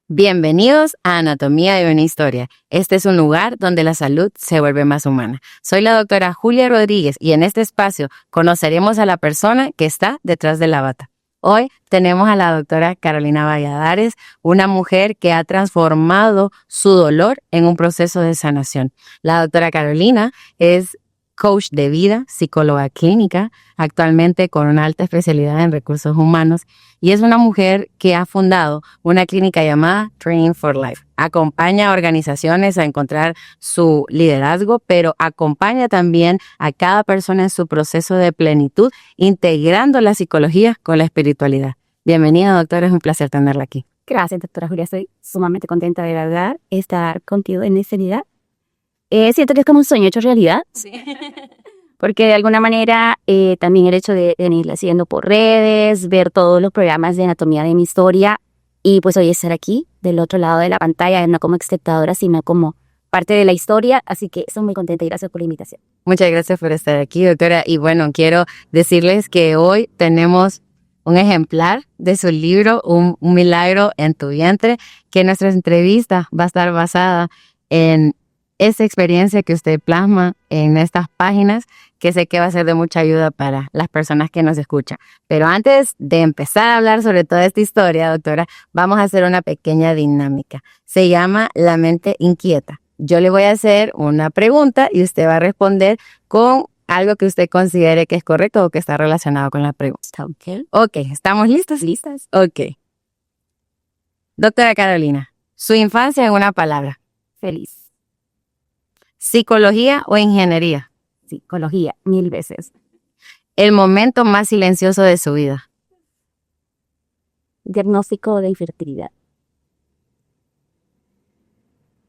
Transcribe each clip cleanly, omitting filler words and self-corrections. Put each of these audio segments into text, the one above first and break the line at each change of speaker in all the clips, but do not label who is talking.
Bienvenidos a Anatomía de una Historia. Este es un lugar donde la salud se vuelve más humana. Soy la doctora Julia Rodríguez y en este espacio conoceremos a la persona que está detrás de la bata. Hoy tenemos a la doctora Carolina Valladares, una mujer que ha transformado su dolor en un proceso de sanación. La doctora Carolina es coach de vida, psicóloga clínica, actualmente con una alta especialidad en recursos humanos, y es una mujer que ha fundado una clínica llamada Training for Life. Acompaña a organizaciones a encontrar su liderazgo, pero acompaña también a cada persona en su proceso de plenitud, integrando la psicología con la espiritualidad. Bienvenida, doctora, es un placer tenerla aquí.
Gracias, doctora Julia. Estoy sumamente contenta de verdad estar contigo en esta vida. Siento que es como un sueño hecho realidad.
Sí.
Porque de alguna manera también el hecho de venirla haciendo por redes, ver todos los programas de anatomía de mi historia y pues hoy estar aquí del otro lado de la pantalla, no como espectadora, sino como parte de la historia. Así que estoy muy contenta y gracias por la invitación.
Muchas gracias por estar aquí, doctora. Y bueno, quiero decirles que hoy tenemos un ejemplar de su libro, Un milagro en tu vientre, que nuestra entrevista va a estar basada en esa experiencia que usted plasma en estas páginas, que sé que va a ser de mucha ayuda para las personas que nos escuchan. Pero antes de empezar a hablar sobre toda esta historia, doctora, vamos a hacer una pequeña dinámica. Se llama La mente inquieta. Yo le voy a hacer una pregunta y usted va a responder con algo que usted considere que es correcto o que está relacionado con la pregunta. Ok, ¿estamos listos?
¿Listas?
Ok. Doctora Carolina, su infancia en una palabra.
Feliz.
¿Psicología o ingeniería?
Psicología, 1000 veces.
¿El momento más silencioso de su vida?
Diagnóstico de infertilidad.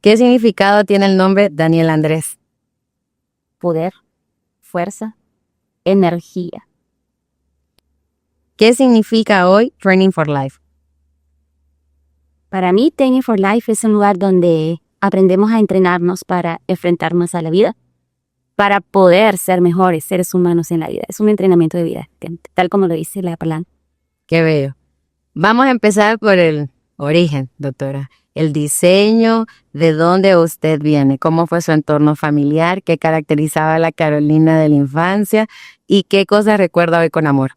¿Qué significado tiene el nombre Daniel Andrés?
Poder, fuerza, energía.
¿Qué significa hoy Training for Life?
Para mí, Training for Life es un lugar donde aprendemos a entrenarnos para enfrentarnos a la vida, para poder ser mejores seres humanos en la vida. Es un entrenamiento de vida, tal como lo dice la palabra.
Qué bello. Vamos a empezar por el origen, doctora. El diseño, de dónde usted viene, cómo fue su entorno familiar, qué caracterizaba a la Carolina de la infancia y qué cosas recuerda hoy con amor.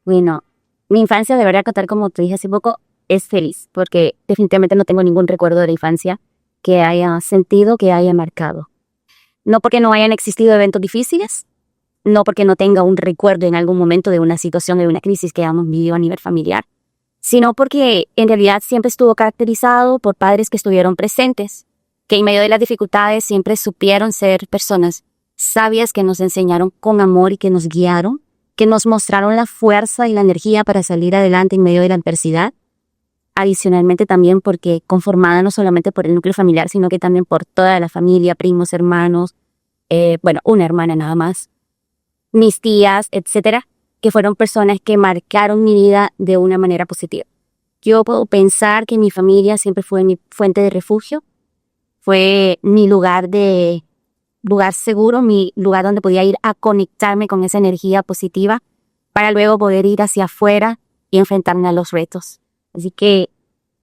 Bueno, mi infancia, de verdad, tal como te dije hace poco, es feliz, porque definitivamente no tengo ningún recuerdo de la infancia que haya sentido, que haya marcado. No porque no hayan existido eventos difíciles, no porque no tenga un recuerdo en algún momento de una situación, de una crisis que hayamos vivido a nivel familiar, sino porque en realidad siempre estuvo caracterizado por padres que estuvieron presentes, que en medio de las dificultades siempre supieron ser personas sabias que nos enseñaron con amor y que nos guiaron, que nos mostraron la fuerza y la energía para salir adelante en medio de la adversidad. Adicionalmente también porque conformada no solamente por el núcleo familiar, sino que también por toda la familia, primos, hermanos, una hermana nada más, mis tías, etcétera, que fueron personas que marcaron mi vida de una manera positiva. Yo puedo pensar que mi familia siempre fue mi fuente de refugio, fue mi lugar seguro, mi lugar donde podía ir a conectarme con esa energía positiva para luego poder ir hacia afuera y enfrentarme a los retos. Así que,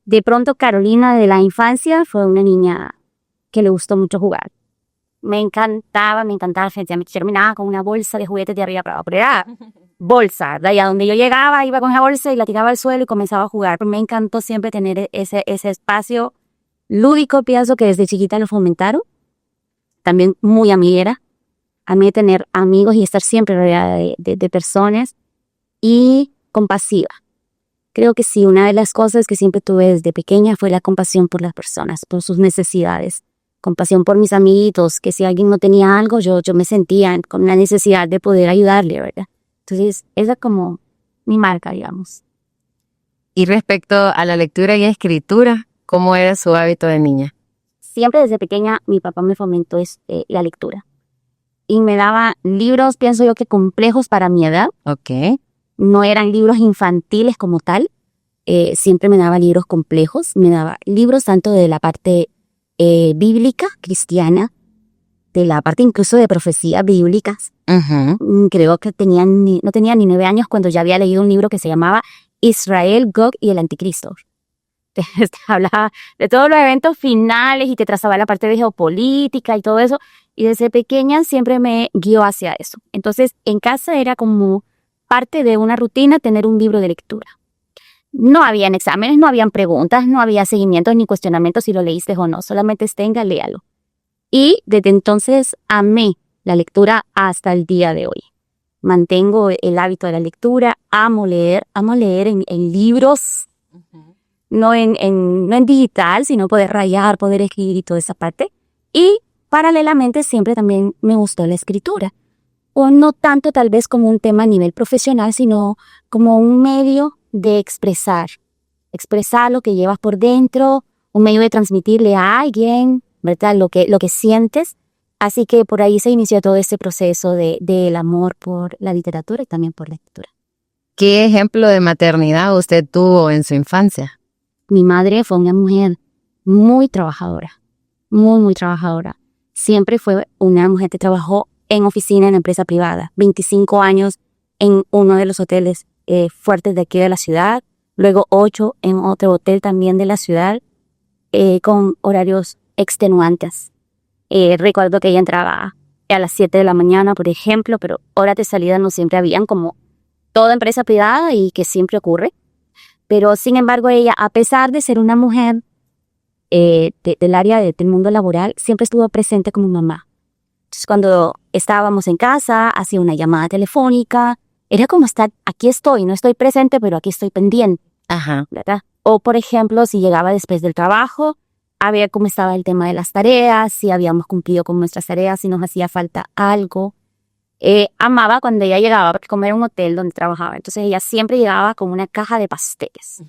de pronto, Carolina de la infancia fue una niña que le gustó mucho jugar. Me encantaba, terminaba con una bolsa de juguetes de arriba para abajo, pero era bolsa, ¿verdad? Y a donde yo llegaba, iba con esa bolsa y la tiraba al suelo y comenzaba a jugar. Pero me encantó siempre tener ese espacio lúdico, pienso que desde chiquita lo fomentaron. También muy amiguera, a mí tener amigos y estar siempre rodeada de personas y compasiva. Creo que sí, una de las cosas que siempre tuve desde pequeña fue la compasión por las personas, por sus necesidades. Compasión por mis amiguitos, que si alguien no tenía algo, yo me sentía con la necesidad de poder ayudarle, ¿verdad? Entonces, esa es como mi marca, digamos.
Y respecto a la lectura y escritura, ¿cómo era su hábito de niña?
Siempre desde pequeña mi papá me fomentó la lectura. Y me daba libros, pienso yo que complejos para mi edad.
Ok.
No eran libros infantiles como tal, siempre me daba libros complejos, me daba libros tanto de la parte bíblica, cristiana, de la parte incluso de profecías bíblicas. Creo que no tenía ni 9 años cuando ya había leído un libro que se llamaba Israel, Gog y el Anticristo. hablaba de todos los eventos finales y te trazaba la parte de geopolítica y todo eso. Y desde pequeña siempre me guió hacia eso. Entonces, en casa era como parte de una rutina tener un libro de lectura. No habían exámenes, no habían preguntas, no había seguimientos ni cuestionamientos si lo leíste o no. Solamente tenga, léalo. Y desde entonces amé la lectura hasta el día de hoy. Mantengo el hábito de la lectura, amo leer en libros, no en digital, sino poder rayar, poder escribir y toda esa parte. Y paralelamente siempre también me gustó la escritura. O no tanto tal vez como un tema a nivel profesional, sino como un medio de expresar lo que llevas por dentro, un medio de transmitirle a alguien, ¿verdad? Lo que sientes. Así que por ahí se inició todo ese proceso del amor por la literatura y también por la lectura.
¿Qué ejemplo de maternidad usted tuvo en su infancia?
Mi madre fue una mujer muy trabajadora, muy, muy trabajadora. Siempre fue una mujer que trabajó en oficina, en empresa privada. 25 años en uno de los hoteles fuertes de aquí de la ciudad. Luego 8 en otro hotel también de la ciudad, con horarios extenuantes. Recuerdo que ella entraba a las 7 de la mañana, por ejemplo, pero horas de salida no siempre habían, como toda empresa privada y que siempre ocurre. Pero sin embargo ella, a pesar de ser una mujer del área del mundo laboral, siempre estuvo presente como mamá. Entonces cuando estábamos en casa, hacía una llamada telefónica, era como estar, aquí estoy, no estoy presente, pero aquí estoy pendiente.
Ajá.
¿Verdad? O por ejemplo, si llegaba después del trabajo, a ver cómo estaba el tema de las tareas, si habíamos cumplido con nuestras tareas, si nos hacía falta algo. Amaba cuando ella llegaba, porque como era un hotel donde trabajaba, entonces ella siempre llegaba con una caja de pasteles.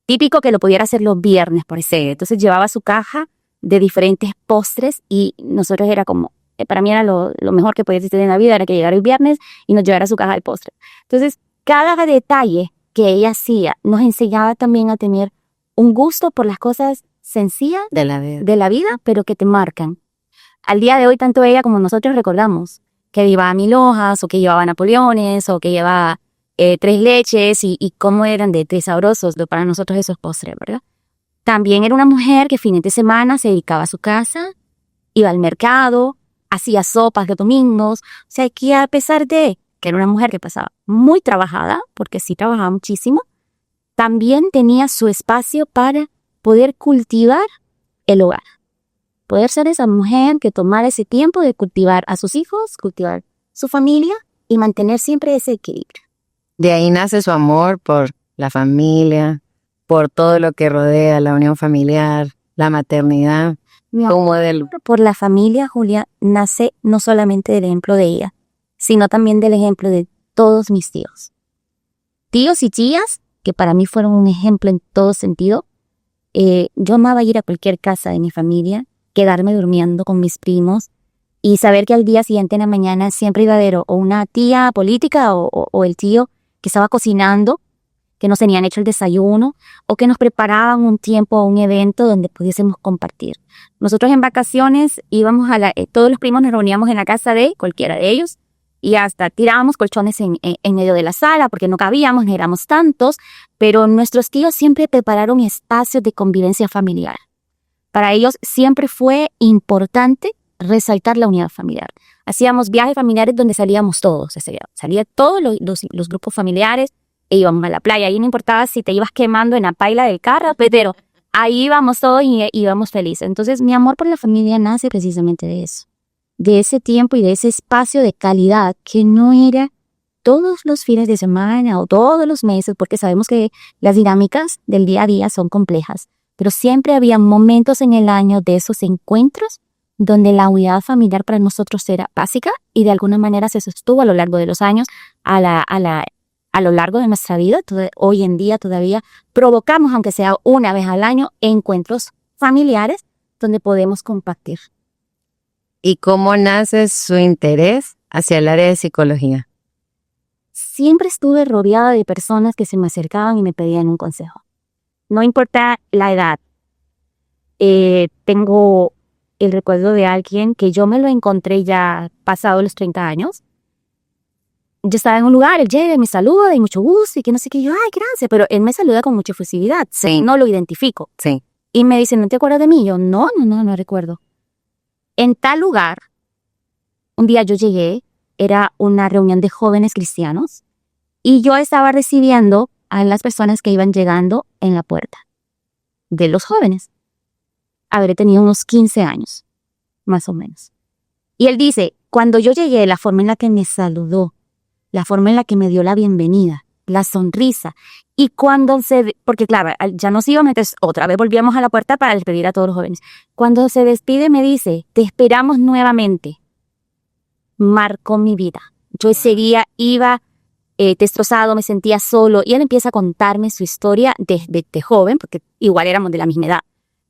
Típico que lo pudiera hacer los viernes, por ese. Entonces llevaba su caja de diferentes postres y nosotros era como, para mí era lo mejor que podía existir en la vida, era que llegara el viernes y nos llevara su caja de postres. Entonces, cada detalle que ella hacía nos enseñaba también a tener un gusto por las cosas sencillas
De la vida.
pero que te marcan. Al día de hoy, tanto ella como nosotros recordamos que llevaba 1000 hojas, o que llevaba Napoleones, o que llevaba 3 leches, y cómo eran de sabrosos para nosotros esos postres, ¿verdad? También era una mujer que fines de semana se dedicaba a su casa, iba al mercado, hacía sopas de domingos. O sea, que a pesar de que era una mujer que pasaba muy trabajada, porque sí trabajaba muchísimo, también tenía su espacio para poder cultivar el hogar. Poder ser esa mujer que tomara ese tiempo de cultivar a sus hijos, cultivar su familia y mantener siempre ese equilibrio.
De ahí nace su amor por la familia, por todo lo que rodea la unión familiar, la maternidad.
Mi
Un
amor
modelo.
por la familia, Julia, nace no solamente del ejemplo de ella, sino también del ejemplo de todos mis tíos. Tíos y tías, que para mí fueron un ejemplo en todo sentido. Yo amaba ir a cualquier casa de mi familia, quedarme durmiendo con mis primos y saber que al día siguiente en la mañana siempre iba a haber o una tía política o el tío que estaba cocinando, que nos tenían hecho el desayuno o que nos preparaban un tiempo o un evento donde pudiésemos compartir. Nosotros en vacaciones íbamos todos los primos nos reuníamos en la casa de cualquiera de ellos y hasta tirábamos colchones en medio de la sala porque no cabíamos, ni éramos tantos, pero nuestros tíos siempre prepararon espacios de convivencia familiar. Para ellos siempre fue importante resaltar la unidad familiar. Hacíamos viajes familiares donde salíamos todos, salía todos los grupos familiares e íbamos a la playa. Ahí no importaba si te ibas quemando en la paila del carro, pero ahí íbamos todos y íbamos felices. Entonces mi amor por la familia nace precisamente de eso, de ese tiempo y de ese espacio de calidad que no era todos los fines de semana o todos los meses, porque sabemos que las dinámicas del día a día son complejas, pero siempre había momentos en el año de esos encuentros donde la unidad familiar para nosotros era básica y de alguna manera se sostuvo a lo largo de los años, a lo largo de nuestra vida. Hoy en día todavía provocamos, aunque sea una vez al año, encuentros familiares donde podemos compartir.
¿Y cómo nace su interés hacia el área de psicología?
Siempre estuve rodeada de personas que se me acercaban y me pedían un consejo. No importa la edad. Tengo el recuerdo de alguien que yo me lo encontré ya pasado los 30 años. yo estaba en un lugar, él llega y me saluda y mucho gusto y que no sé qué, yo, ay, gracias, pero él me saluda con mucha efusividad.
Sí.
No lo identifico.
Sí.
Y me dice, ¿no te acuerdas de mí? Yo, no recuerdo. En tal lugar, un día yo llegué, era una reunión de jóvenes cristianos y yo estaba recibiendo a las personas que iban llegando en la puerta de los jóvenes. Habré tenido unos 15 años, más o menos. Y él dice, cuando yo llegué, la forma en la que me saludó, la forma en la que me dio la bienvenida, la sonrisa, y cuando porque claro, ya nos íbamos, entonces otra vez volvíamos a la puerta para despedir a todos los jóvenes. Cuando se despide me dice, te esperamos nuevamente. Marcó mi vida. Yo ese día iba destrozado, me sentía solo, y él empieza a contarme su historia de joven, porque igual éramos de la misma edad.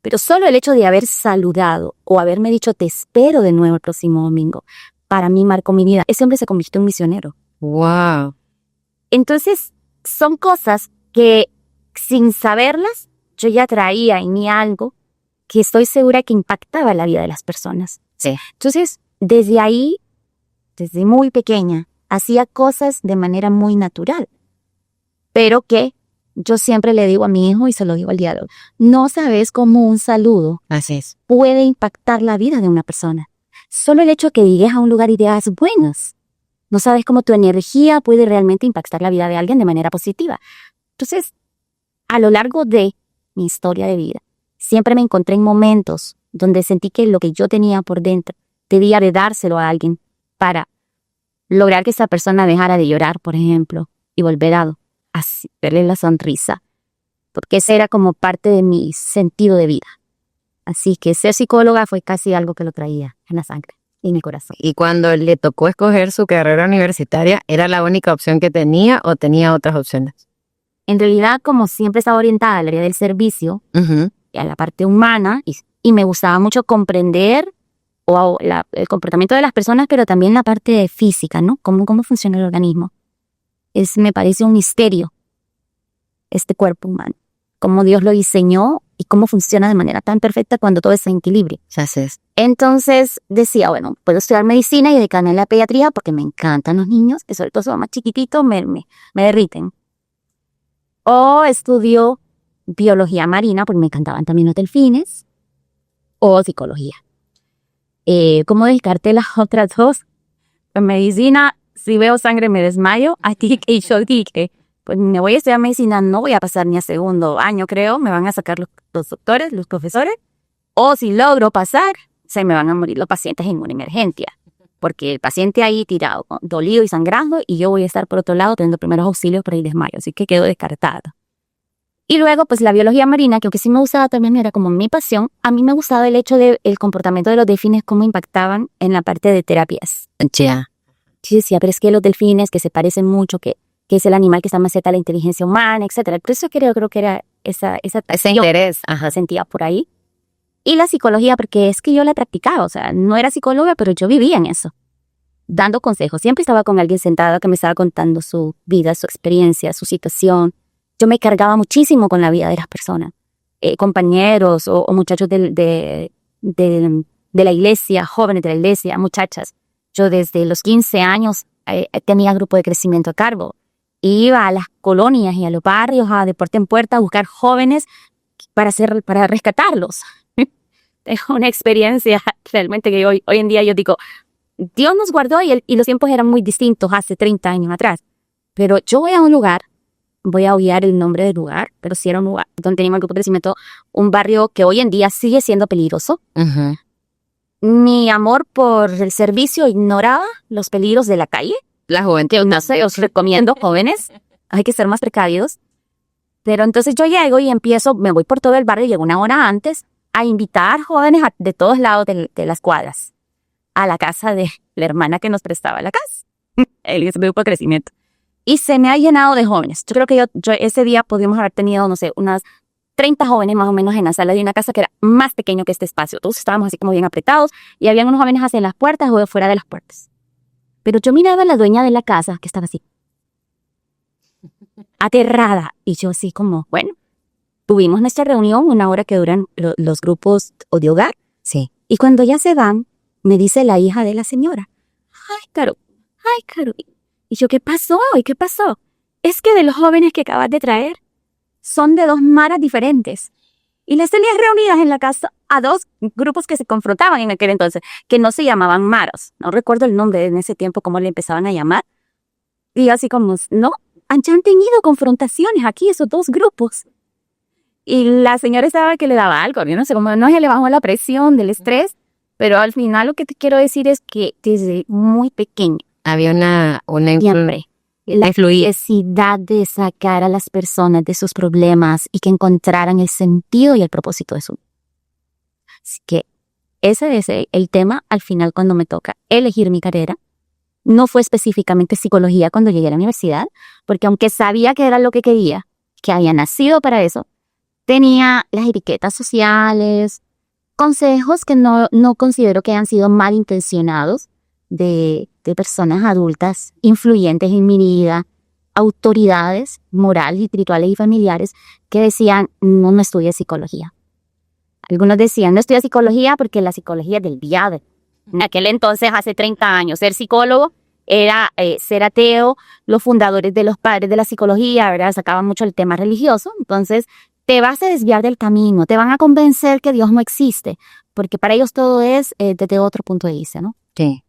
Pero solo el hecho de haber saludado o haberme dicho te espero de nuevo el próximo domingo, para mí marcó mi vida. Ese hombre se convirtió en misionero.
Wow.
Entonces, son cosas que sin saberlas, yo ya traía en mí algo que estoy segura que impactaba la vida de las personas.
Sí.
Entonces, desde ahí, desde muy pequeña, hacía cosas de manera muy natural, pero que yo siempre le digo a mi hijo y se lo digo al día de hoy, no sabes cómo un saludo
Así es.
puede impactar la vida de una persona. Solo el hecho que llegues a un lugar y digas buenas. No sabes cómo tu energía puede realmente impactar la vida de alguien de manera positiva. Entonces, a lo largo de mi historia de vida, siempre me encontré en momentos donde sentí que lo que yo tenía por dentro debía de dárselo a alguien para lograr que esa persona dejara de llorar, por ejemplo, y volver a verle la sonrisa, porque ese era como parte de mi sentido de vida. Así que ser psicóloga fue casi algo que lo traía en la sangre y en el corazón.
Y cuando le tocó escoger su carrera universitaria, ¿era la única opción que tenía o tenía otras opciones?
En realidad, como siempre estaba orientada al área del servicio, y a la parte humana, y me gustaba mucho comprender el comportamiento de las personas, pero también la parte física, ¿no? Cómo funciona el organismo. Me parece un misterio este cuerpo humano, cómo Dios lo diseñó y cómo funciona de manera tan perfecta cuando todo está en equilibrio.
Así es.
Entonces decía, bueno, puedo estudiar medicina y dedicarme a la pediatría porque me encantan los niños, que sobre todo son más chiquititos, me derriten. O estudio biología marina porque me encantaban también los delfines, o psicología. ¿Cómo descarté las otras dos? En medicina, si veo sangre me desmayo, así que yo dije, pues me voy a estudiar medicina, no voy a pasar ni a segundo año, creo, me van a sacar los doctores, los profesores, o si logro pasar, se me van a morir los pacientes en una emergencia, porque el paciente ahí tirado, dolido y sangrando, y yo voy a estar por otro lado teniendo primeros auxilios para el desmayo, así que quedo descartada. Y luego, pues la biología marina, que aunque sí me gustaba también, era como mi pasión, a mí me gustaba el hecho del comportamiento de los delfines, cómo impactaban en la parte de terapias.
Ya.
Sí decía, pero es que los delfines que se parecen mucho, que es el animal que está más cerca de la inteligencia humana, etcétera. Por eso creo que era ese
interés.
Sentía por ahí. Y la psicología, porque es que yo la practicaba, o sea, no era psicóloga, pero yo vivía en eso, dando consejos. Siempre estaba con alguien sentado que me estaba contando su vida, su experiencia, su situación. Yo me cargaba muchísimo con la vida de las personas, compañeros o muchachos de la iglesia, jóvenes de la iglesia, muchachas. Yo desde los 15 años tenía grupo de crecimiento a cargo. Iba a las colonias y a los barrios, de puerta en puerta, a buscar jóvenes para rescatarlos. Es una experiencia realmente que hoy en día yo digo, Dios nos guardó y los tiempos eran muy distintos hace 30 años atrás. Pero yo voy a un lugar, voy a obviar el nombre del lugar, pero sí era un lugar donde teníamos el grupo de crecimiento, un barrio que hoy en día sigue siendo peligroso. Mi amor por el servicio ignoraba los peligros de la calle.
La juventud.
No sé, os recomiendo, jóvenes, hay que ser más precavidos. Pero entonces yo llego y me voy por todo el barrio, llego una hora antes a invitar jóvenes de todos lados de las cuadras a la casa de la hermana que nos prestaba la casa, el grupo de crecimiento. Y se me ha llenado de jóvenes. Yo creo que yo ese día podríamos haber tenido, no sé, unas 30 jóvenes más o menos en la sala de una casa que era más pequeño que este espacio. Todos estábamos así como bien apretados y habían unos jóvenes hacia las puertas o fuera de las puertas. Pero yo miraba a la dueña de la casa que estaba así, aterrada. Y yo así como, bueno, tuvimos nuestra reunión, una hora que duran los grupos de hogar.
Sí.
Y cuando ya se van, me dice la hija de la señora, ay, Caro, Y yo, ¿qué pasó? ¿Y qué pasó? Es que de los jóvenes que acabas de traer, son de 2 maras diferentes. Y les tenías reunidas en la casa a 2 grupos que se confrontaban en aquel entonces, que no se llamaban maras. No recuerdo el nombre en ese tiempo, cómo le empezaban a llamar. Y así como, no, han tenido confrontaciones aquí esos 2 grupos. Y la señora estaba que le daba algo, yo no sé cómo, no se le bajó la presión del estrés, pero al final lo que te quiero decir es que desde muy pequeña,
Había una
siempre, la
influir.
necesidad de sacar a las personas de sus problemas y que encontraran el sentido y el propósito de su vida. Así que ese es el tema al final cuando me toca elegir mi carrera. No fue específicamente psicología cuando llegué a la universidad, porque aunque sabía que era lo que quería, que había nacido para eso, tenía las etiquetas sociales, consejos que no considero que hayan sido malintencionados de personas adultas influyentes en mi vida, autoridades morales, espirituales y familiares que decían, no estudies psicología. Algunos decían, no estudies psicología porque la psicología es del diablo. En aquel entonces, hace 30 años, ser psicólogo era ser ateo. Los fundadores de los padres de la psicología, ¿verdad?, sacaban mucho el tema religioso. Entonces, te vas a desviar del camino, te van a convencer que Dios no existe, porque para ellos todo es desde otro punto de vista, ¿no?
Sí.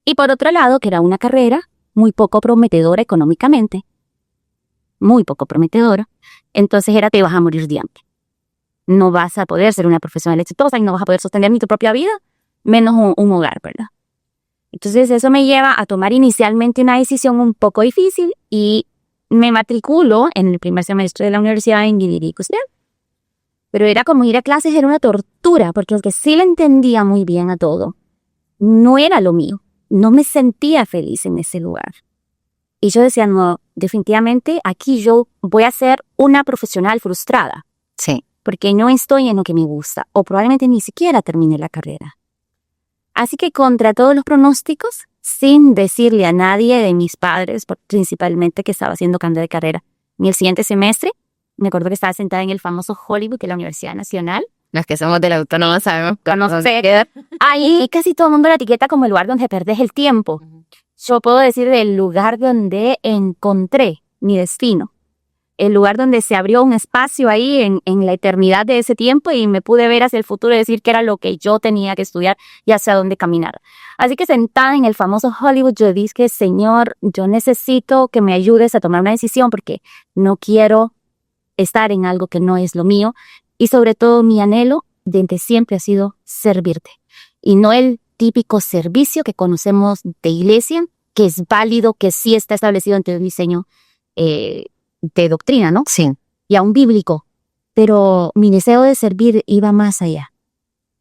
Y por otro lado, que era una carrera muy poco prometedora económicamente, muy poco prometedora, entonces era te vas a morir de hambre. No vas a poder ser una profesional exitosa y no vas a poder sostener ni tu propia vida, menos un hogar, ¿verdad? Entonces eso me lleva a tomar inicialmente una decisión un poco difícil y me matriculo en el primer semestre de la universidad en ingeniería industrial. Pero era como ir a clases, era una tortura, porque aunque sí le entendía muy bien a todo, no era lo mío. No me sentía feliz en ese lugar. Y yo decía, no, definitivamente aquí yo voy a ser una profesional frustrada.
Sí.
Porque no estoy en lo que me gusta, o probablemente ni siquiera terminé la carrera. Así que contra todos los pronósticos, sin decirle a nadie de mis padres, principalmente que estaba haciendo cambio de carrera, en el siguiente semestre, me acuerdo que estaba sentada en el famoso Hollywood, que es la Universidad Nacional.
Los que somos de la autónoma sabemos que
No sé, ahí casi todo el mundo la etiqueta como el lugar donde perdés el tiempo. Yo puedo decir del lugar donde encontré mi destino. El lugar donde se abrió un espacio ahí en la eternidad de ese tiempo y me pude ver hacia el futuro y decir que era lo que yo tenía que estudiar y hacia dónde caminar. Así que sentada en el famoso Hollywood, yo dije, Señor, yo necesito que me ayudes a tomar una decisión porque no quiero estar en algo que no es lo mío. Y sobre todo mi anhelo desde siempre ha sido servirte. Y no el típico servicio que conocemos de iglesia, que es válido, que sí está establecido en el diseño de doctrina, ¿no?
Sí.
Y aún bíblico. Pero mi deseo de servir iba más allá.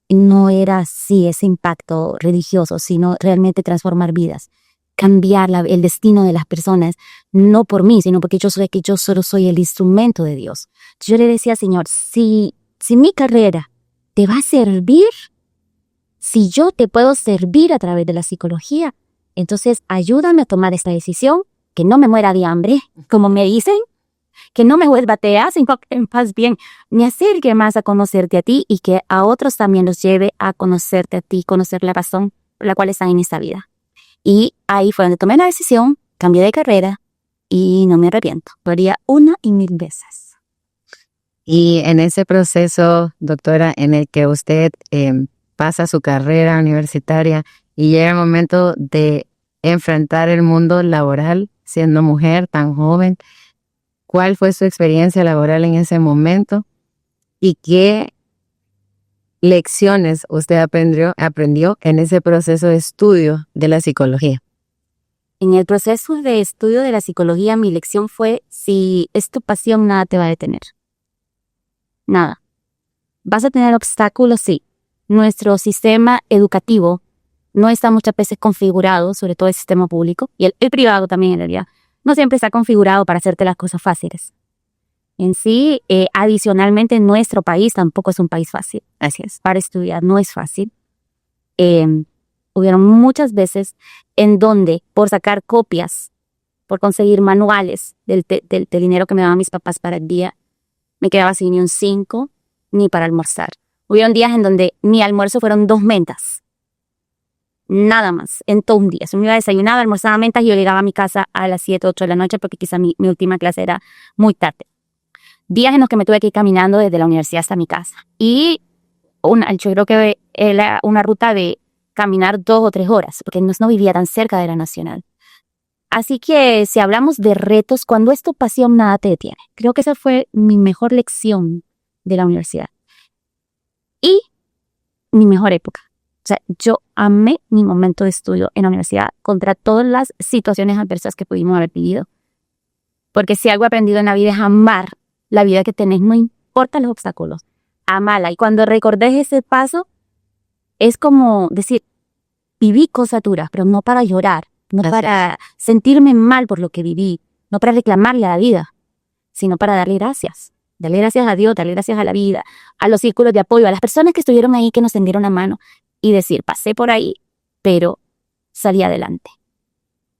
No era así ese impacto religioso, sino realmente transformar vidas. Cambiar el destino de las personas, no por mí, sino porque yo sé que yo solo soy el instrumento de Dios. Yo le decía, Señor, si mi carrera te va a servir, si yo te puedo servir a través de la psicología, entonces ayúdame a tomar esta decisión, que no me muera de hambre, como me dicen, que no me vuelva atea, sino que más bien me acerque más a conocerte a ti y que a otros también los lleve a conocerte a ti, conocer la razón por la cual están en esta vida. Y ahí fue donde tomé la decisión, cambié de carrera y no me arrepiento. Lo haría 1 y 1000 veces.
Y en ese proceso, doctora, en el que usted pasa su carrera universitaria y llega el momento de enfrentar el mundo laboral siendo mujer tan joven, ¿cuál fue su experiencia laboral en ese momento? ¿Y qué lecciones usted aprendió en ese proceso de estudio de la psicología?
En el proceso de estudio de la psicología, mi lección fue, si es tu pasión, nada te va a detener. Nada. ¿Vas a tener obstáculos? Sí. Nuestro sistema educativo no está muchas veces configurado, sobre todo el sistema público, y el privado también en realidad, no siempre está configurado para hacerte las cosas fáciles. En sí, adicionalmente, nuestro país tampoco es un país fácil.
Así es.
Para estudiar no es fácil. Hubieron muchas veces en donde, por sacar copias, por conseguir manuales del dinero que me daban mis papás para el día, me quedaba sin ni un 5 ni para almorzar. Hubieron días en donde mi almuerzo fueron 2 mentas. nada más, en todo un día. Se me iba desayunado, almorzaba mentas y yo llegaba a mi casa a las 7, 8 de la noche porque quizá mi última clase era muy tarde. Días en los que me tuve que ir caminando desde la universidad hasta mi casa. Y yo creo que era una ruta de caminar 2 o 3 horas, porque no vivía tan cerca de la Nacional. Así que si hablamos de retos, cuando es tu pasión, nada te detiene. Creo que esa fue mi mejor lección de la universidad. Y mi mejor época. O sea, yo amé mi momento de estudio en la universidad contra todas las situaciones adversas que pudimos haber vivido. Porque si algo he aprendido en la vida es amar la vida que tenés, no importa los obstáculos. Amala. Y cuando recordés ese paso, es como decir, viví cosas duras, pero no para llorar, no para sentirme mal por lo que viví, no para reclamarle a la vida, sino para darle gracias. Darle gracias a Dios, darle gracias a la vida, a los círculos de apoyo, a las personas que estuvieron ahí, que nos tendieron la mano y decir, pasé por ahí, pero salí adelante.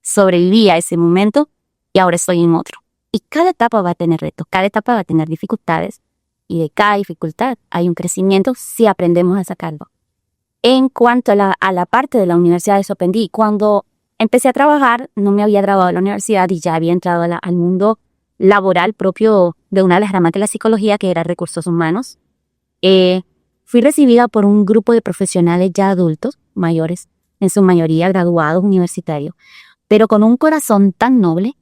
Sobreviví a ese momento y ahora estoy en otro. Y cada etapa va a tener retos, cada etapa va a tener dificultades y de cada dificultad hay un crecimiento si aprendemos a sacarlo. En cuanto a la parte de la universidad, eso aprendí. Cuando empecé a trabajar, no me había graduado de la universidad y ya había entrado al mundo laboral propio de una de las ramas de la psicología, que era recursos humanos. Fui recibida por un grupo de profesionales ya adultos, mayores, en su mayoría graduados universitarios, pero con un corazón tan noble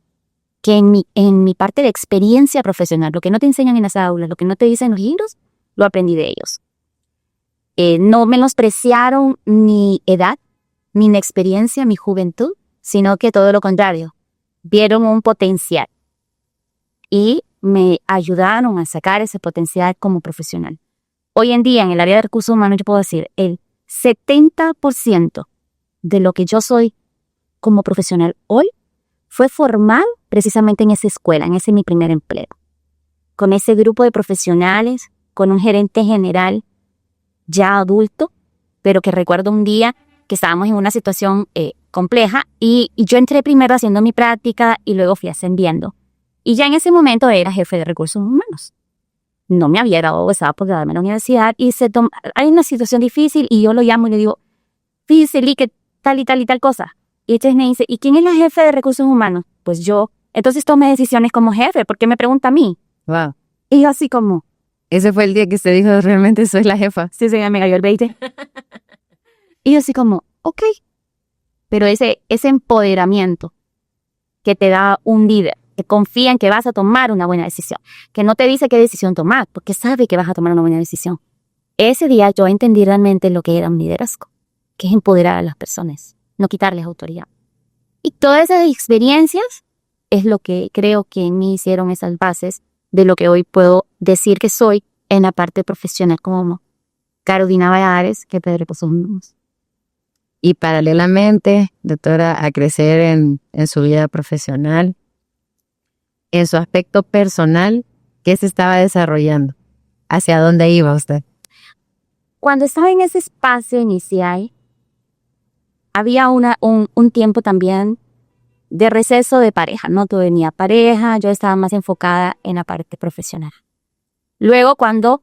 que en mi parte de experiencia profesional, lo que no te enseñan en las aulas, lo que no te dicen los libros, lo aprendí de ellos. No menospreciaron mi edad, mi inexperiencia, mi juventud, sino que todo lo contrario, vieron un potencial y me ayudaron a sacar ese potencial como profesional. Hoy en día, en el área de recursos humanos, yo puedo decir, el 70% de lo que yo soy como profesional hoy fue formado precisamente en esa escuela, en ese mi primer empleo. Con ese grupo de profesionales, con un gerente general ya adulto, pero que recuerdo un día que estábamos en una situación compleja y yo entré primero haciendo mi práctica y luego fui ascendiendo. Y ya en ese momento era jefe de recursos humanos. No me había graduado, estaba por graduarme en la universidad y hay una situación difícil y yo lo llamo y le digo, fíjese, Lee, que tal y tal y tal cosa. Y entonces me dice, ¿y quién es la jefe de recursos humanos? Pues yo. Entonces tomé decisiones como jefe, ¿por qué me pregunta a mí?
Wow.
Y yo así como...
Ese fue el día que usted dijo, realmente soy la jefa.
Sí, me cayó el 20. Y yo así como, ok. Pero ese empoderamiento que te da un líder, que confía en que vas a tomar una buena decisión, que no te dice qué decisión tomar, porque sabe que vas a tomar una buena decisión. Ese día yo entendí realmente lo que era un liderazgo, que es empoderar a las personas, no quitarles autoridad. Y todas esas experiencias es lo que creo que en mí hicieron esas bases de lo que hoy puedo decir que soy en la parte profesional como Carolina Valladares, jefe de recursos humanos.
Y paralelamente, doctora, a crecer en su vida profesional, en su aspecto personal, ¿qué se estaba desarrollando? ¿Hacia dónde iba usted?
Cuando estaba en ese espacio inicial, había un tiempo también de receso de pareja. No tenía pareja, yo estaba más enfocada en la parte profesional. Luego, cuando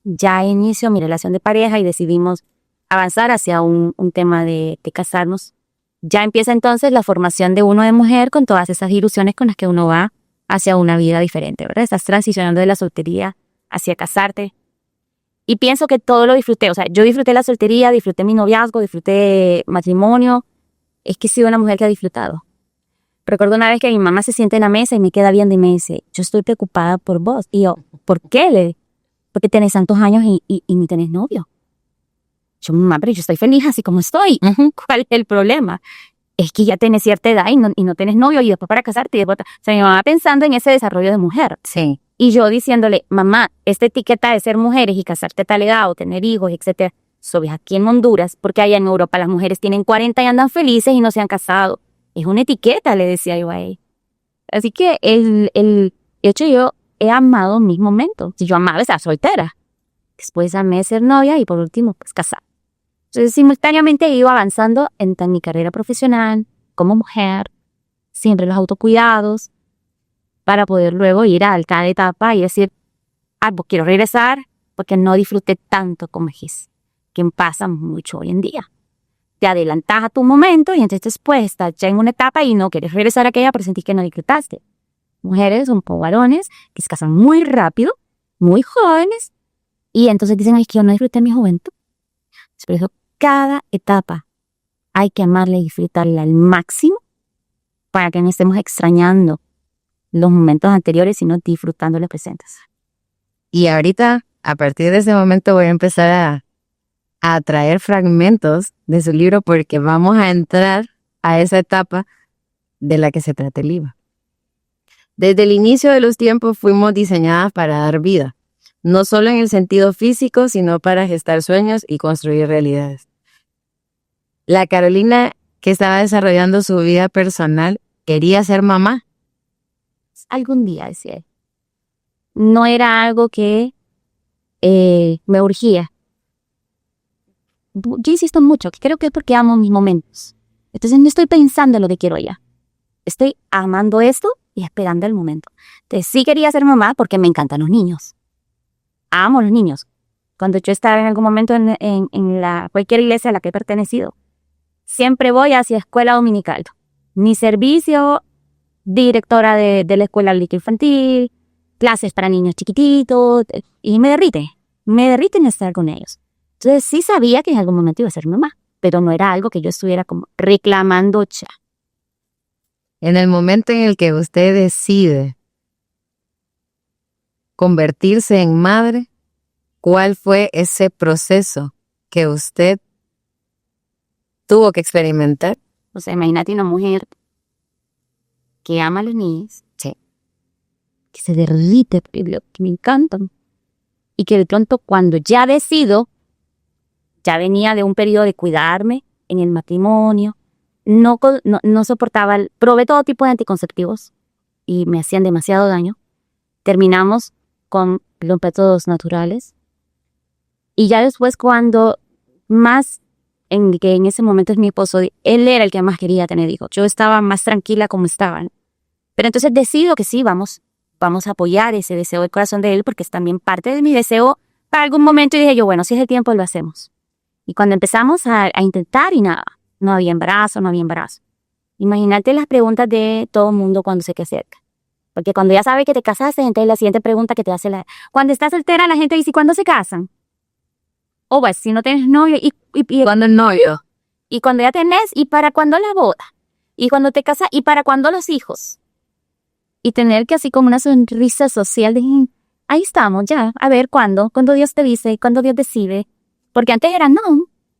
ya inició mi relación de pareja y decidimos avanzar hacia un tema de casarnos, ya empieza entonces la formación de uno de mujer con todas esas ilusiones con las que uno va hacia una vida diferente, ¿verdad? Estás transicionando de la soltería hacia casarte. Y pienso que todo lo disfruté. O sea, yo disfruté la soltería, disfruté mi noviazgo, disfruté matrimonio. Es que he sido una mujer que ha disfrutado. Recuerdo una vez que mi mamá se sienta en la mesa y me queda viendo y me dice, yo estoy preocupada por vos. Y yo, ¿por qué? Porque tenés tantos años y ni tenés novio. Yo, mamá, pero yo estoy feliz así como estoy. ¿Cuál es el problema? Es que ya tenés cierta edad y no tenés novio y después para casarte. Y después, o sea, mi mamá pensando en ese desarrollo de mujer.
Sí.
Y yo diciéndole, mamá, esta etiqueta de ser mujeres y casarte a tal edad o tener hijos, etcétera, sobre aquí en Honduras, porque allá en Europa las mujeres tienen 40 y andan felices y no se han casado. Es una etiqueta, le decía yo a él. Así que el hecho yo he amado mis momentos. Yo amaba estar soltera. Después amé ser novia y por último, pues casar. Entonces simultáneamente he ido avanzando en mi carrera profesional, como mujer, siempre los autocuidados, para poder luego ir a cada etapa y decir, pues quiero regresar porque no disfruté tanto como Gis, que pasa mucho hoy en día. te adelantas a tu momento y entonces después estás ya en una etapa y no quieres regresar a aquella porque sentís que no disfrutaste. Mujeres un poco varones que se casan muy rápido, muy jóvenes, y entonces dicen, ay, que yo no disfruté mi juventud. Por eso, cada etapa hay que amarla y disfrutarla al máximo para que no estemos extrañando los momentos anteriores, sino disfrutando los presentes.
Y ahorita, a partir de ese momento, voy a empezar a traer fragmentos de su libro porque vamos a entrar a esa etapa de la que se trata el libro. Desde el inicio de los tiempos fuimos diseñadas para dar vida, no solo en el sentido físico, sino para gestar sueños y construir realidades. La Carolina que estaba desarrollando su vida personal quería ser mamá.
Algún día, decía él. No era algo que me urgía. Yo insisto mucho, que creo que es porque amo mis momentos. Entonces no estoy pensando en lo que quiero ya. Estoy amando esto y esperando el momento. Entonces sí quería ser mamá porque me encantan los niños. Amo los niños. Cuando yo estaba en algún momento en cualquier iglesia a la que he pertenecido, siempre voy hacia escuela dominical. Mi servicio, directora de la escuela infantil, clases para niños chiquititos, y me derriten estar con ellos. Entonces sí sabía que en algún momento iba a ser mamá, pero no era algo que yo estuviera como reclamando ya.
En el momento en el que usted decide convertirse en madre, ¿cuál fue ese proceso que usted tuvo que experimentar?
O sea, imagínate una mujer que ama a los niños, sí, que se derrite, que me encantan, y que de pronto cuando ya decido, ya venía de un periodo de cuidarme en el matrimonio, no soportaba, probé todo tipo de anticonceptivos y me hacían demasiado daño. Terminamos con los métodos naturales. Y ya después cuando que en ese momento es mi esposo, él era el que más quería tener hijos. Yo estaba más tranquila como estaba. Pero entonces decido que sí, vamos a apoyar ese deseo del corazón de él porque es también parte de mi deseo para algún momento. Y dije yo, bueno, si es el tiempo, lo hacemos. Y cuando empezamos a intentar y nada, no había embarazo. Imagínate las preguntas de todo el mundo cuando se te acerca. Porque cuando ya sabe que te casaste, entonces la siguiente pregunta que te hace cuando estás soltera, la gente dice, ¿y cuándo se casan? O pues, si no tienes novio, ¿y
¿Cuándo el novio?
Y cuando ya tenés, ¿y para cuándo la boda? Y cuando te casas, ¿y para cuándo los hijos? Y tener que así como una sonrisa social de, ahí estamos ya, a ver cuándo Dios te dice, cuándo Dios decide. Porque antes era, no,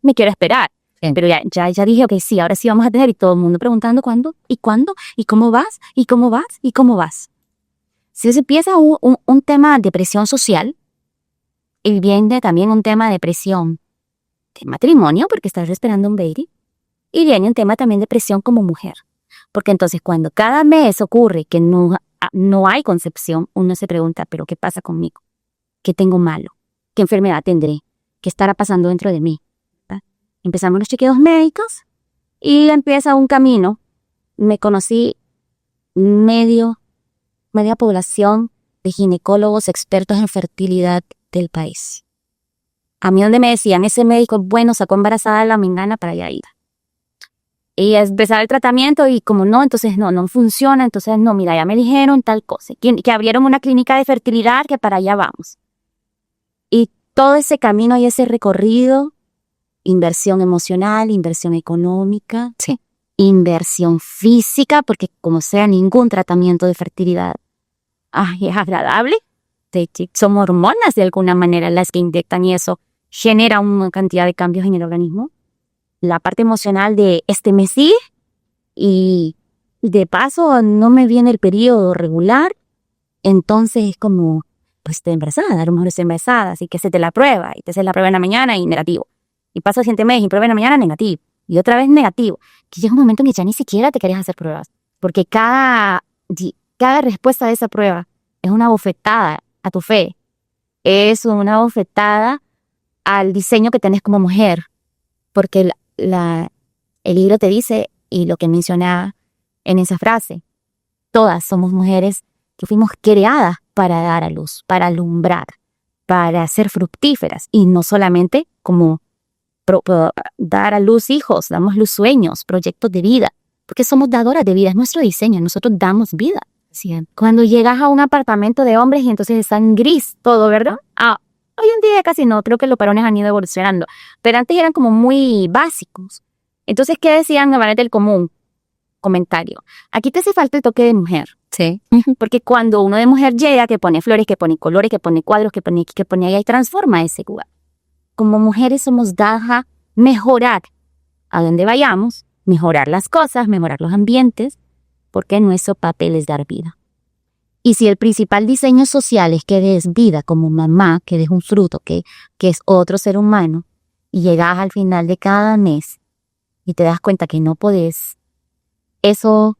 me quiero esperar.
Sí.
Pero ya dije, ok, sí, ahora sí vamos a tener. Y todo el mundo preguntando cuándo, y cómo vas, y cómo vas, y cómo vas. Si se empieza un tema de presión social, y viene también un tema de presión de matrimonio, porque estás esperando un baby, y viene un tema también de presión como mujer. Porque entonces cuando cada mes ocurre que no hay concepción, uno se pregunta, ¿pero qué pasa conmigo? ¿Qué tengo malo? ¿Qué enfermedad tendré? ¿Qué estará pasando dentro de mí? ¿verdad? Empezamos los chequeos médicos y empieza un camino. Me conocí media población de ginecólogos expertos en fertilidad del país. A mí donde me decían, ese médico es bueno, sacó embarazada a la mengana para allá ir. Y empezar el tratamiento y como no, entonces no funciona, entonces no, mira, ya me dijeron tal cosa, que abrieron una clínica de fertilidad, que para allá vamos. Y todo ese camino y ese recorrido, inversión emocional, inversión económica,
Sí.
Inversión física, porque como sea ningún tratamiento de fertilidad es agradable. Son hormonas de alguna manera las que inyectan y eso genera una cantidad de cambios en el organismo. La parte emocional de este mes sí, y de paso no me viene el periodo regular, entonces es como, pues estoy embarazada, a lo mejor estoy embarazada, así que se te la prueba, y te haces la prueba en la mañana y negativo. Y pasa el siguiente mes y prueba en la mañana negativo, y otra vez negativo. Que llega un momento en que ya ni siquiera te querías hacer pruebas, porque cada respuesta de esa prueba es una bofetada a tu fe, es una bofetada al diseño que tenés como mujer, porque el libro te dice, y lo que mencionaba en esa frase, todas somos mujeres que fuimos creadas para dar a luz, para alumbrar, para ser fructíferas, y no solamente como dar a luz hijos, damos luz sueños, proyectos de vida, porque somos dadoras de vida, es nuestro diseño, nosotros damos vida. Sí. Cuando llegas a un apartamento de hombres y entonces está en gris todo, ¿verdad? Hoy en día casi no, creo que los varones han ido evolucionando, pero antes eran como muy básicos. Entonces, ¿qué decían a del común? Comentario. Aquí te hace falta el toque de mujer.
Sí.
Porque cuando uno de mujer llega, que pone flores, que pone colores, que pone cuadros, que pone aquí, que pone allá y transforma ese lugar. Como mujeres somos dadas a mejorar a donde vayamos, mejorar las cosas, mejorar los ambientes, porque nuestro papel es dar vida. Y si el principal diseño social es que des vida como mamá, que des un fruto, que es otro ser humano, y llegas al final de cada mes y te das cuenta que no podés, eso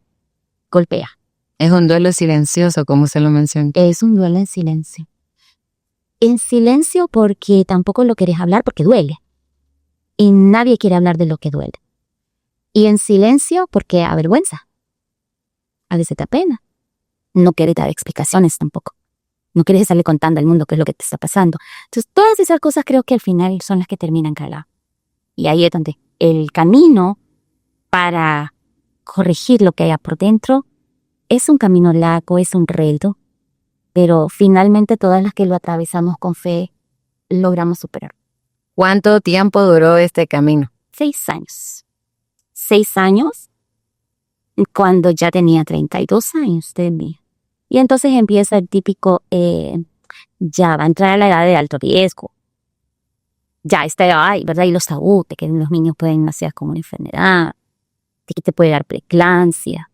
golpea.
Es un duelo silencioso, como se lo mencionó.
Es un duelo en silencio. En silencio porque tampoco lo querés hablar porque duele. Y nadie quiere hablar de lo que duele. Y en silencio porque avergüenza. A veces te da pena. No quieres dar explicaciones tampoco. No quieres estarle contando al mundo qué es lo que te está pasando. Entonces, todas esas cosas creo que al final son las que terminan caladas. Y ahí es donde el camino para corregir lo que haya por dentro es un camino largo, es un reto, pero finalmente todas las que lo atravesamos con fe logramos superar.
¿Cuánto tiempo duró este camino?
6 años. 6 años cuando ya tenía 32 años de mí. Y entonces empieza el típico, ya va a entrar a la edad de alto riesgo. Ya está ahí, ¿verdad? Y los tabú de que los niños pueden nacer con una enfermedad, de que te puede dar preeclampsia,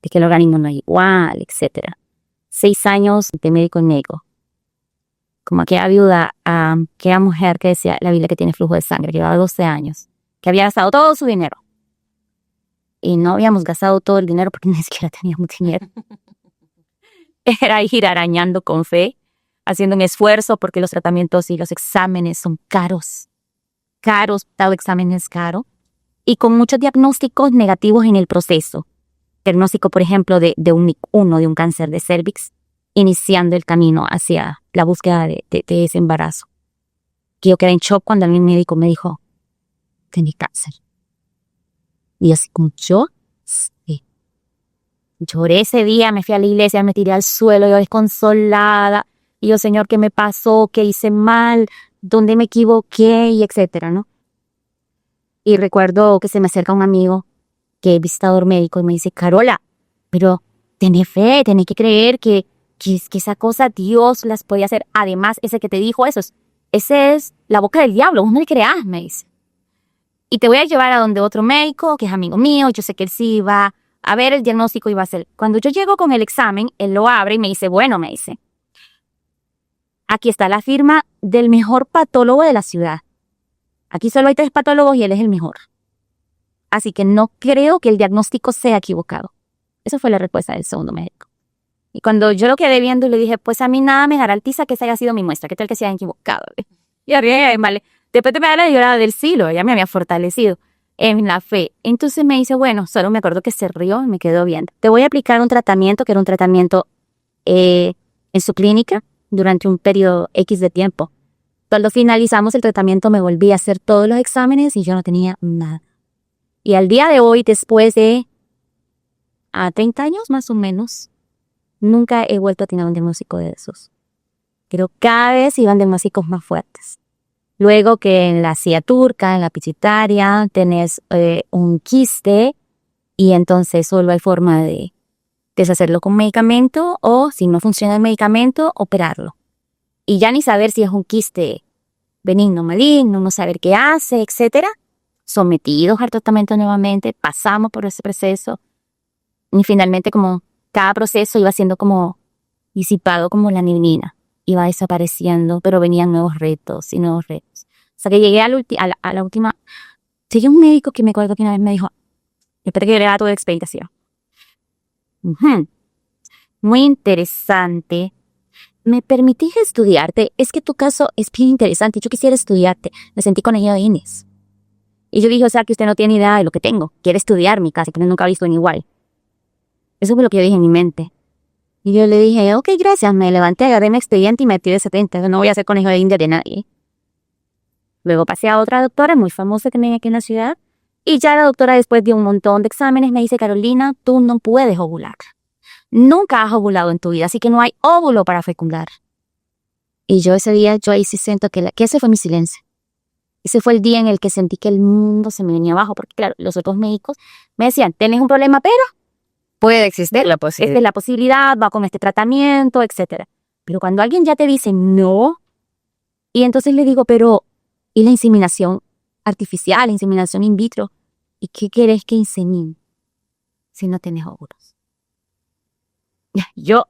de que el organismo no es igual, etc. 6 años de médico en médico. Como aquella viuda, aquella mujer que decía la Biblia que tiene flujo de sangre, que llevaba 12 años, que había gastado todo su dinero. Y no habíamos gastado todo el dinero porque ni siquiera teníamos dinero. Era ir arañando con fe, haciendo un esfuerzo porque los tratamientos y los exámenes son caros. Caros, todo examen es caro. Y con muchos diagnósticos negativos en el proceso. Diagnóstico, por ejemplo, de un cáncer de cervix, iniciando el camino hacia la búsqueda de ese embarazo. Que yo quedé en shock cuando el médico me dijo, tenés cáncer. Y así como yo, sí. Lloré ese día, me fui a la iglesia, me tiré al suelo, yo desconsolada. Y yo, Señor, ¿qué me pasó? ¿Qué hice mal? ¿Dónde me equivoqué? Y etcétera, ¿no? Y recuerdo que se me acerca un amigo que es visitador médico y me dice, Carola, pero tenés fe, tenés que creer que esa cosa Dios las podía hacer. Además, ese que te dijo eso, ese es la boca del diablo, vos no le creás, me dice. Y te voy a llevar a donde otro médico, que es amigo mío, yo sé que él sí va a ver el diagnóstico y va a hacer. Cuando yo llego con el examen, él lo abre y me dice, bueno, me dice, aquí está la firma del mejor patólogo de la ciudad. Aquí solo hay 3 patólogos y él es el mejor. Así que no creo que el diagnóstico sea equivocado. Esa fue la respuesta del segundo médico. Y cuando yo lo quedé viendo, le dije, pues a mí nada me garantiza que esa haya sido mi muestra, que tal que se hayan equivocado. Y arriba, vale. Después de me da la llorada del cielo, ella me había fortalecido en la fe. Entonces me dice, bueno, solo me acuerdo que se rió y me quedó viendo. Te voy a aplicar un tratamiento, que era un tratamiento en su clínica durante un periodo X de tiempo. Cuando finalizamos el tratamiento me volví a hacer todos los exámenes y yo no tenía nada. Y al día de hoy, después de 30 años más o menos, nunca he vuelto a tener un diagnóstico de esos. Pero cada vez iban diagnósticos más fuertes. Luego que en la silla turca, en la pituitaria, tenés un quiste y entonces solo hay forma de deshacerlo con medicamento o, si no funciona el medicamento, operarlo. Y ya ni saber si es un quiste benigno, maligno, no saber qué hace, etcétera. Sometidos al tratamiento nuevamente, pasamos por ese proceso y finalmente como cada proceso iba siendo como disipado como la neblina, iba desapareciendo, pero venían nuevos retos y nuevos retos. O sea que llegué a la última, llegué a un médico que me acuerdo que una vez me dijo, espera que yo le haga toda explicación. Muy interesante. ¿Me permitís estudiarte? Es que tu caso es bien interesante, yo quisiera estudiarte. Me sentí con ella de Inés. Y yo dije, o sea, que usted no tiene idea de lo que tengo. Quiere estudiar mi caso, pero nunca ha visto en igual. Eso fue lo que yo dije en mi mente. Y yo le dije, ok, gracias. Me levanté, agarré mi expediente y metí de 70. No voy a hacer conejo de India de nadie. Luego pasé a otra doctora muy famosa que tenía aquí en la ciudad. Y ya la doctora, después de un montón de exámenes, me dice: Carolina, tú no puedes ovular. Nunca has ovulado en tu vida, así que no hay óvulo para fecundar. Y yo ese día, yo ahí sí siento que ese fue mi silencio. Ese fue el día en el que sentí que el mundo se me venía abajo, porque claro, los otros médicos me decían: tienes un problema, pero
Puede existir la
esta
posibilidad.
es la posibilidad, va con este tratamiento, etcétera. Pero cuando alguien ya te dice no, y entonces le digo: pero, ¿y la inseminación artificial, la inseminación in vitro? ¿Y qué quieres que insemine si no tienes óvulos? Yo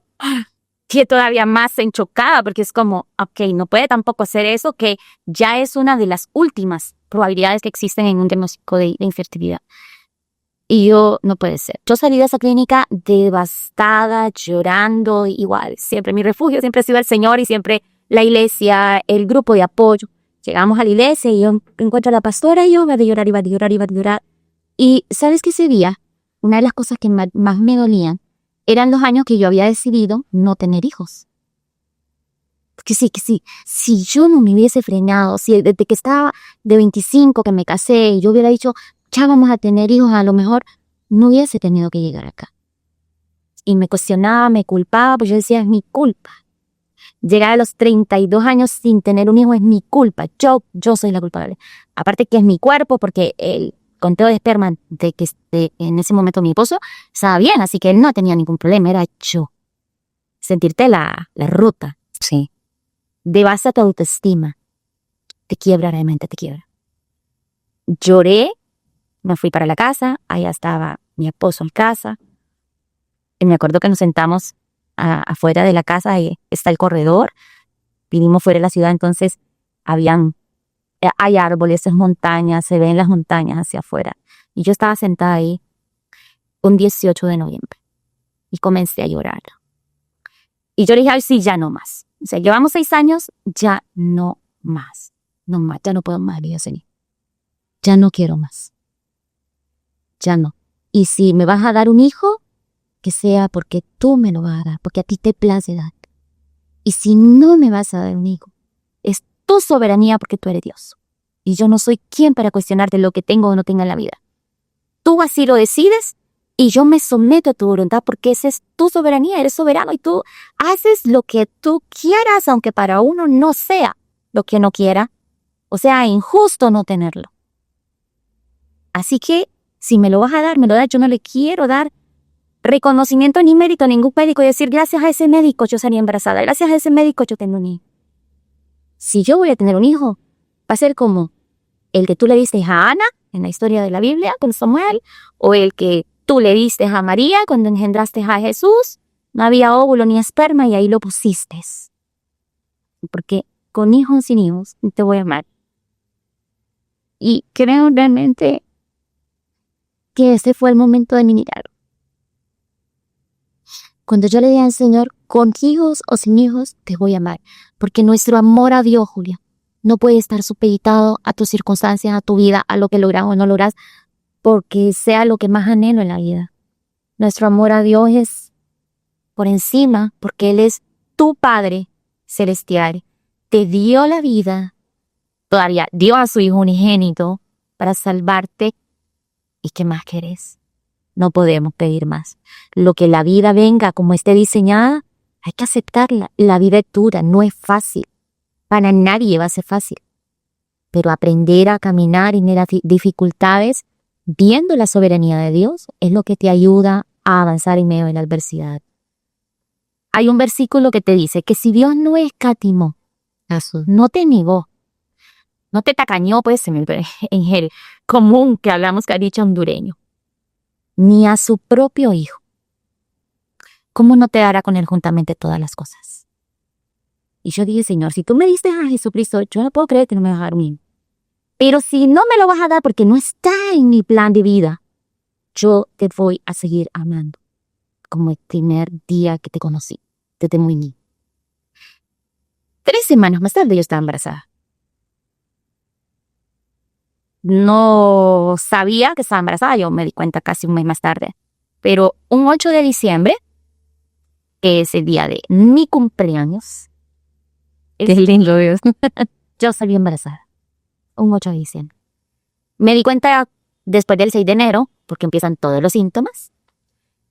quedé todavía más enchocada, porque es como, ok, no puede tampoco hacer eso, que ya es una de las últimas probabilidades que existen en un diagnóstico de infertilidad. Y yo, no puede ser. Yo salí de esa clínica devastada, llorando, igual. Siempre mi refugio siempre ha sido el Señor y siempre la iglesia, el grupo de apoyo. Llegamos a la iglesia y yo encuentro a la pastora y yo iba de llorar, iba de llorar, iba de llorar. Y ¿sabes qué? Ese día, una de las cosas que más me dolían eran los años que yo había decidido no tener hijos. Que sí, si yo no me hubiese frenado, si desde que estaba de 25 que me casé y yo hubiera dicho, ya vamos a tener hijos, a lo mejor no hubiese tenido que llegar acá. Y me cuestionaba, me culpaba, pues yo decía, es mi culpa. Llegar a los 32 años sin tener un hijo es mi culpa, yo soy la culpable. Aparte que es mi cuerpo, porque el conteo de esperma de que en ese momento mi esposo estaba bien, así que él no tenía ningún problema, era yo. Sentirte la ruta,
Sí.
devasta tu autoestima, te quiebra realmente, te quiebra. Lloré, me fui para la casa, allá estaba mi esposo en casa, y me acuerdo que nos sentamos afuera de la casa, ahí está el corredor, vivimos fuera de la ciudad, entonces hay árboles, es montañas, se ven las montañas hacia afuera. Y yo estaba sentada ahí un 18 de noviembre y comencé a llorar. Y yo le dije: ay, sí, ya no más. O sea, llevamos 6 años, ya no más. No más, ya no puedo más, le dije, Señor. Ya no quiero más. Ya no. Y si me vas a dar un hijo, que sea porque tú me lo vas a dar, porque a ti te place dar. Y si no me vas a dar un hijo, es tu soberanía, porque tú eres Dios. Y yo no soy quien para cuestionarte lo que tengo o no tenga en la vida. Tú así lo decides y yo me someto a tu voluntad, porque esa es tu soberanía, eres soberano y tú haces lo que tú quieras, aunque para uno no sea lo que no quiera, o sea, injusto no tenerlo. Así que si me lo vas a dar, me lo das. Yo no le quiero dar reconocimiento ni mérito a ningún médico y decir: gracias a ese médico yo salí embarazada, gracias a ese médico yo tengo un hijo. Si yo voy a tener un hijo, va a ser como el que tú le diste a Ana en la historia de la Biblia con Samuel, o el que tú le diste a María cuando engendraste a Jesús. No había óvulo ni esperma y ahí lo pusiste. Porque con hijos o sin hijos te voy a amar. Y creo realmente que ese fue el momento de mi milagro. Cuando yo le dije al Señor: con hijos o sin hijos te voy a amar. Porque nuestro amor a Dios, Julia, no puede estar supeditado a tus circunstancias, a tu vida, a lo que logras o no logras, porque sea lo que más anhelo en la vida. Nuestro amor a Dios es por encima, porque Él es tu Padre celestial. Te dio la vida, todavía dio a su Hijo unigénito para salvarte. ¿Y qué más querés? No podemos pedir más. Lo que la vida venga como esté diseñada, hay que aceptarla. La vida es dura, no es fácil. Para nadie va a ser fácil. Pero aprender a caminar en las dificultades, viendo la soberanía de Dios, es lo que te ayuda a avanzar en medio de la adversidad. Hay un versículo que te dice que si Dios no escatimó, no te negó, no te tacañó, pues, en el común que hablamos, que ha dicho hondureño, ni a su propio Hijo, ¿cómo no te dará con Él juntamente todas las cosas? Y yo dije: Señor, si tú me diste a Jesucristo, yo no puedo creer que no me vas a dar un hijo. Pero si no me lo vas a dar porque no está en mi plan de vida, yo te voy a seguir amando como el primer día que te conocí, desde muy niño. 3 semanas más tarde yo estaba embarazada. No sabía que estaba embarazada, yo me di cuenta casi un mes más tarde. Pero un 8 de diciembre, que es el día de mi cumpleaños,
Qué lindo, Dios.
yo salí embarazada. un 8 de diciembre. Me di cuenta después del 6 de enero, porque empiezan todos los síntomas.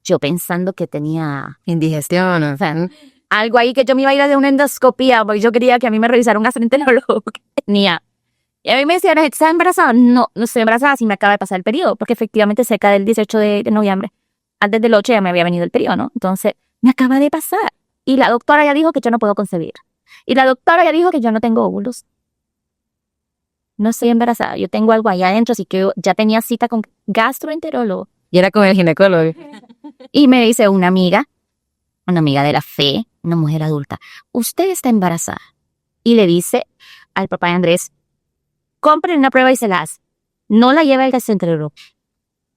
Yo pensando que tenía
Indigestión.
o sea, algo ahí, que yo me iba a ir a hacer una endoscopía, porque yo quería que a mí me revisara un gastroenterólogo que tenía. Y a mí me decían, ¿estás embarazada? No, no estoy embarazada, sí me acaba de pasar el periodo, porque efectivamente cerca del 18 de noviembre, antes del 8 ya me había venido el periodo, ¿no? Entonces, me acaba de pasar. Y la doctora ya dijo que yo no puedo concebir. Y la doctora ya dijo que yo no tengo óvulos. No estoy embarazada, yo tengo algo allá adentro, así que yo ya tenía cita con gastroenterólogo.
Y era con el ginecólogo.
Y me dice una amiga de la fe, una mujer adulta, usted está embarazada. Y le dice al papá de Andrés, compren una prueba y se la hace. No la lleva el gastroenterólogo.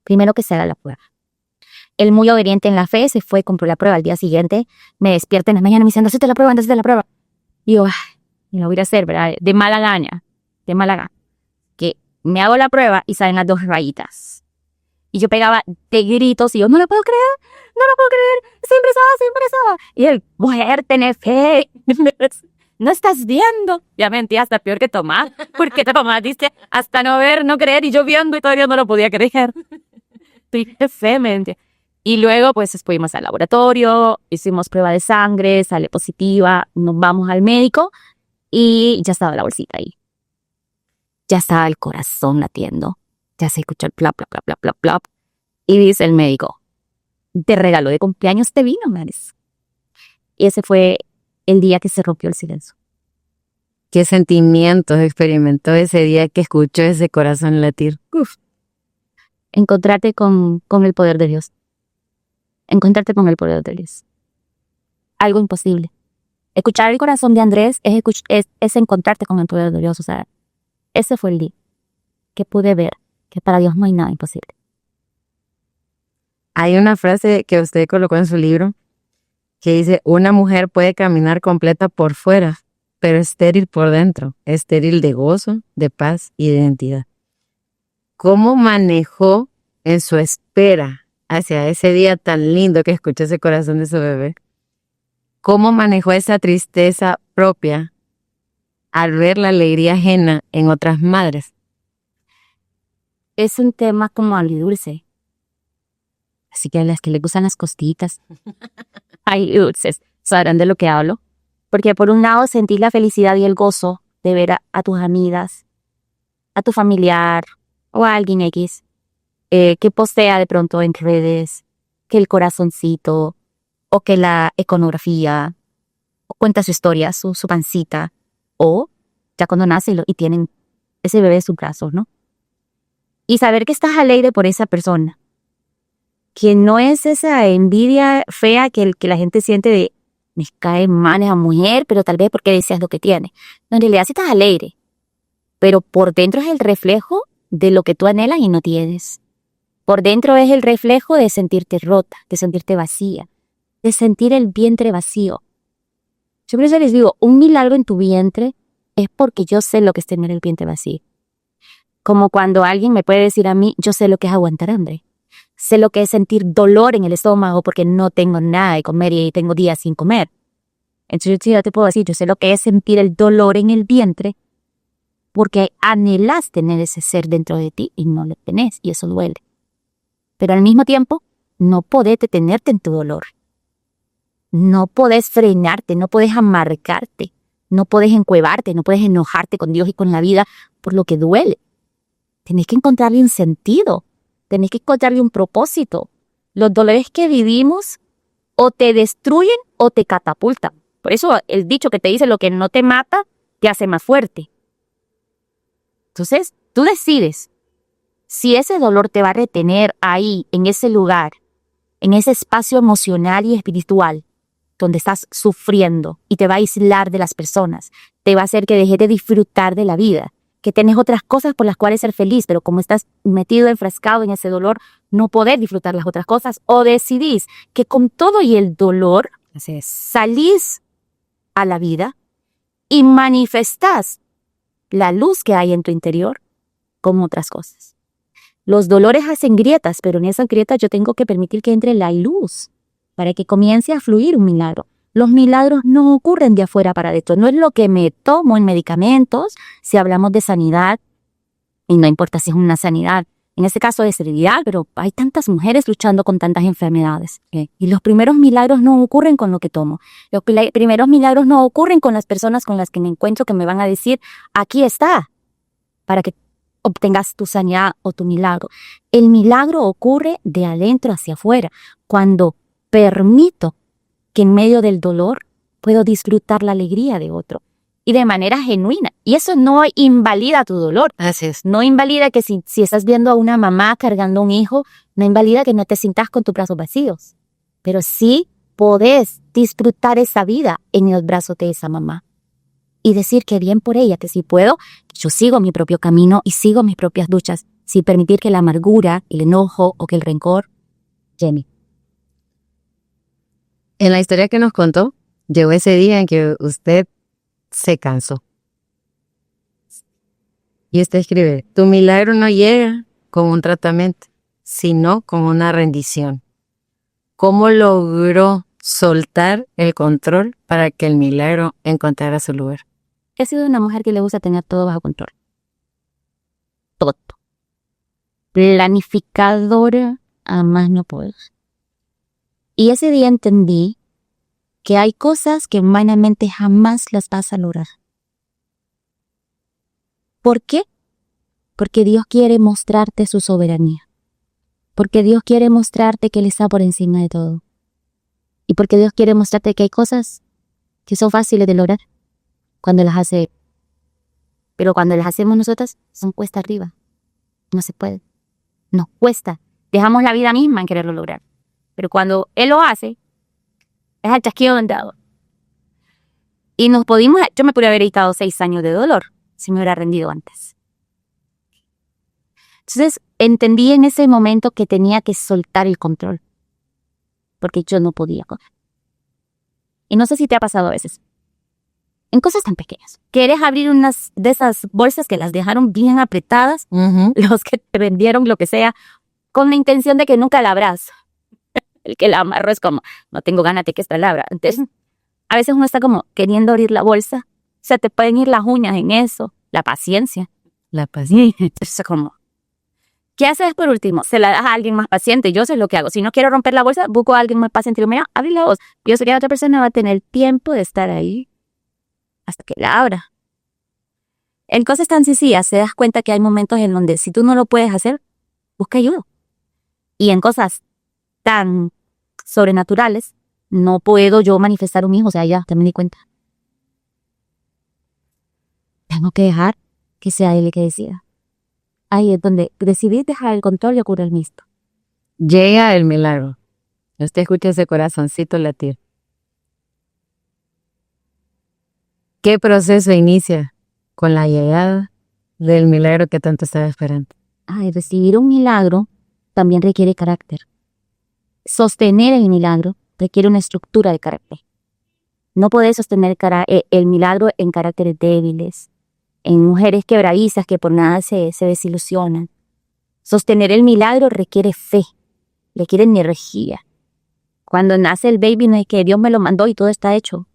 Primero que se haga la prueba. Él, muy obediente en la fe, se fue, compró la prueba. Al día siguiente me despierta en la mañana diciendo, hazte la prueba, antes de la prueba. Y yo, y lo voy a hacer, ¿verdad? De mala gana. Que me hago la prueba y salen las 2 rayitas. Y yo pegaba de gritos y yo, no lo puedo creer, estoy embarazada. Y él, mujer, tener fe. No estás viendo. Ya mentí, hasta peor que Tomás, porque Tomás dice hasta no ver, no creer, y yo viendo y todavía no lo podía creer. Estoy fe, mente. Y luego pues fuimos al laboratorio, hicimos prueba de sangre, sale positiva, nos vamos al médico y ya estaba la bolsita ahí. Ya estaba el corazón latiendo, ya se escuchó el plop, plop, plop, plop, plop, plop. Y dice el médico, de regalo de cumpleaños te vino, Maris. Y ese fue el día que se rompió el silencio.
¿Qué sentimientos experimentó ese día que escuchó ese corazón latir?
Uf. Encontrarte con el poder de Dios. Encontrarte con el poder de Dios. Algo imposible. Escuchar el corazón de Andrés es encontrarte con el poder de Dios. O sea, ese fue el día que pude ver que para Dios no hay nada imposible.
Hay una frase que usted colocó en su libro que dice, una mujer puede caminar completa por fuera, pero estéril por dentro, estéril de gozo, de paz y de identidad. ¿Cómo manejó en su espera hacia ese día tan lindo que escuchó ese corazón de su bebé? ¿Cómo manejó esa tristeza propia al ver la alegría ajena en otras madres?
Es un tema como agridulce. Así que a las que les gustan las costillitas, hay dulces, sabrán de lo que hablo. Porque por un lado sentí la felicidad y el gozo de ver a tus amigas, a tu familiar o a alguien X que postea de pronto en redes que el corazoncito o que la iconografía o cuenta su historia, su pancita, o ya cuando nace y tienen ese bebé en sus brazos, ¿no? Y saber que estás alegre por esa persona, que no es esa envidia fea que la gente siente de me cae mal esa mujer, pero tal vez porque deseas lo que tiene. No, en realidad sí estás alegre, pero por dentro es el reflejo de lo que tú anhelas y no tienes. Por dentro es el reflejo de sentirte rota, de sentirte vacía, de sentir el vientre vacío. Yo por eso les digo, un milagro en tu vientre es porque yo sé lo que es tener el vientre vacío. Como cuando alguien me puede decir a mí, yo sé lo que es aguantar hambre. Sé lo que es sentir dolor en el estómago porque no tengo nada de comer y tengo días sin comer. Entonces yo te puedo decir, yo sé lo que es sentir el dolor en el vientre porque anhelas tener ese ser dentro de ti y no lo tenés y eso duele. Pero al mismo tiempo, no podés detenerte en tu dolor. No podés frenarte, no podés amargarte, no podés encuevarte, no podés enojarte con Dios y con la vida por lo que duele. Tenés que encontrarle un sentido, tenés que encontrarle un propósito. Los dolores que vivimos o te destruyen o te catapultan. Por eso el dicho que te dice lo que no te mata, te hace más fuerte. Entonces, tú decides si ese dolor te va a retener ahí, en ese lugar, en ese espacio emocional y espiritual, donde estás sufriendo y te va a aislar de las personas, te va a hacer que dejes de disfrutar de la vida, que tenés otras cosas por las cuales ser feliz, pero como estás metido, enfrascado en ese dolor, no podés disfrutar las otras cosas, o decidís que con todo y el dolor, salís a la vida y manifestás la luz que hay en tu interior con otras cosas. Los dolores hacen grietas, pero en esas grietas yo tengo que permitir que entre la luz para que comience a fluir un milagro. Los milagros no ocurren de afuera para adentro. No es lo que me tomo en medicamentos, si hablamos de sanidad, Y no importa si es una sanidad. En este caso de esterilidad, pero hay tantas mujeres luchando con tantas enfermedades. Y los primeros milagros no ocurren con lo que tomo. Los primeros milagros no ocurren con las personas con las que me encuentro que me van a decir, aquí está, para que obtengas tu sanidad o tu milagro. El milagro ocurre de adentro hacia afuera, cuando permito que en medio del dolor puedo disfrutar la alegría de otro y de manera genuina. Y eso no invalida tu dolor.
Así es.
No invalida que si estás viendo a una mamá cargando un hijo, no invalida que no te sientas con tus brazos vacíos. Pero sí podés disfrutar esa vida en los brazos de esa mamá. Y decir que bien por ella, que si puedo, yo sigo mi propio camino y sigo mis propias luchas, sin permitir que la amargura, el enojo o que el rencor llene.
En la historia que nos contó, llegó ese día en que usted se cansó. Y usted escribe, tu milagro no llega con un tratamiento, sino con una rendición. ¿Cómo logró soltar el control para que el milagro encontrara su lugar?
He sido una mujer que le gusta tener todo bajo control. Todo. Planificadora a más no poder. Y ese día entendí que hay cosas que humanamente jamás las vas a lograr. ¿Por qué? Porque Dios quiere mostrarte su soberanía. Porque Dios quiere mostrarte que Él está por encima de todo. Y porque Dios quiere mostrarte que hay cosas que son fáciles de lograr cuando las hace Él. Pero cuando las hacemos nosotras, son cuesta arriba. No se puede. Nos cuesta. Dejamos la vida misma en quererlo lograr. Pero cuando Él lo hace, es el chasquido de un dedo. Y yo me pude haber evitado 6 años de dolor si me hubiera rendido antes. Entonces, entendí en ese momento que tenía que soltar el control. Porque yo no podía. Y no sé si te ha pasado a veces. En cosas tan pequeñas. Quieres abrir unas de esas bolsas que las dejaron bien apretadas, los que te vendieron, lo que sea, con la intención de que nunca la abras. El que la amarro es como, no tengo ganas de que esta la abra. Entonces, a veces uno está como queriendo abrir la bolsa. O sea, te pueden ir las uñas en eso. La paciencia. Entonces, como, ¿qué haces por último? Se la das a alguien más paciente. Yo sé lo que hago. Si no quiero romper la bolsa, busco a alguien más paciente y digo, mira, abre la voz. Yo sé que la otra persona va a tener tiempo de estar ahí hasta que la abra. En cosas tan sencillas, te das cuenta que hay momentos en donde si tú no lo puedes hacer, busca ayuda. Y en cosas tan sobrenaturales, no puedo yo manifestar un hijo. O sea, ya me di cuenta. Tengo que dejar que sea Él el que decida. Ahí es donde decidí dejar el control y ocurre el mixto.
Llega el milagro. Usted escucha ese corazoncito latir. ¿Qué proceso inicia con la llegada del milagro que tanto estaba esperando?
Recibir un milagro también requiere carácter. Sostener el milagro requiere una estructura de carácter. No puedes sostener el milagro en caracteres débiles, en mujeres quebradizas que por nada se desilusionan. Sostener el milagro requiere fe, requiere energía. Cuando nace el baby no es que Dios me lo mandó y todo está hecho.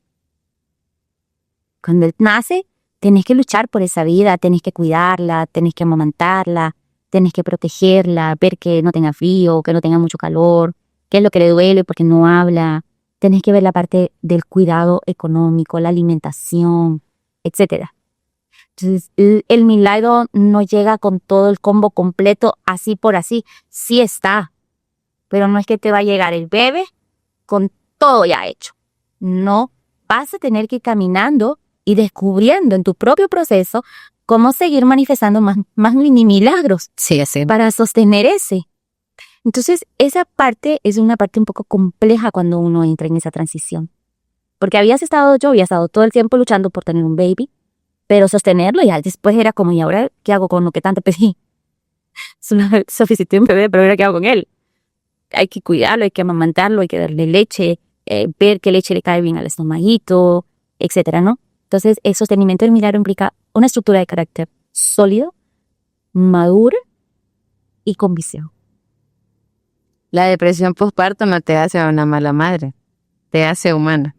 Cuando él nace, tenés que luchar por esa vida, tenés que cuidarla, tenés que amamantarla, tenés que protegerla, ver que no tenga frío, que no tenga mucho calor, qué es lo que le duele porque no habla. Tenés que ver la parte del cuidado económico, la alimentación, etc. Entonces, el milagro no llega con todo el combo completo, así por así. Sí está, pero no es que te va a llegar el bebé con todo ya hecho. No, vas a tener que ir caminando y descubriendo en tu propio proceso cómo seguir manifestando más mini milagros.
Sí, así.
Para sostener ese. Entonces, esa parte es una parte un poco compleja cuando uno entra en esa transición. Porque yo había estado todo el tiempo luchando por tener un baby, pero sostenerlo ya después era como, ¿y ahora qué hago con lo que tanto pedí? Solicité un bebé, pero ahora ¿qué hago con él? Hay que cuidarlo, hay que amamantarlo, hay que darle leche, ver qué leche le cae bien al estomaguito, etcétera, ¿no? Entonces, el sostenimiento del milagro implica una estructura de carácter sólido, madura y con visión.
La depresión postparto no te hace una mala madre, te hace humana.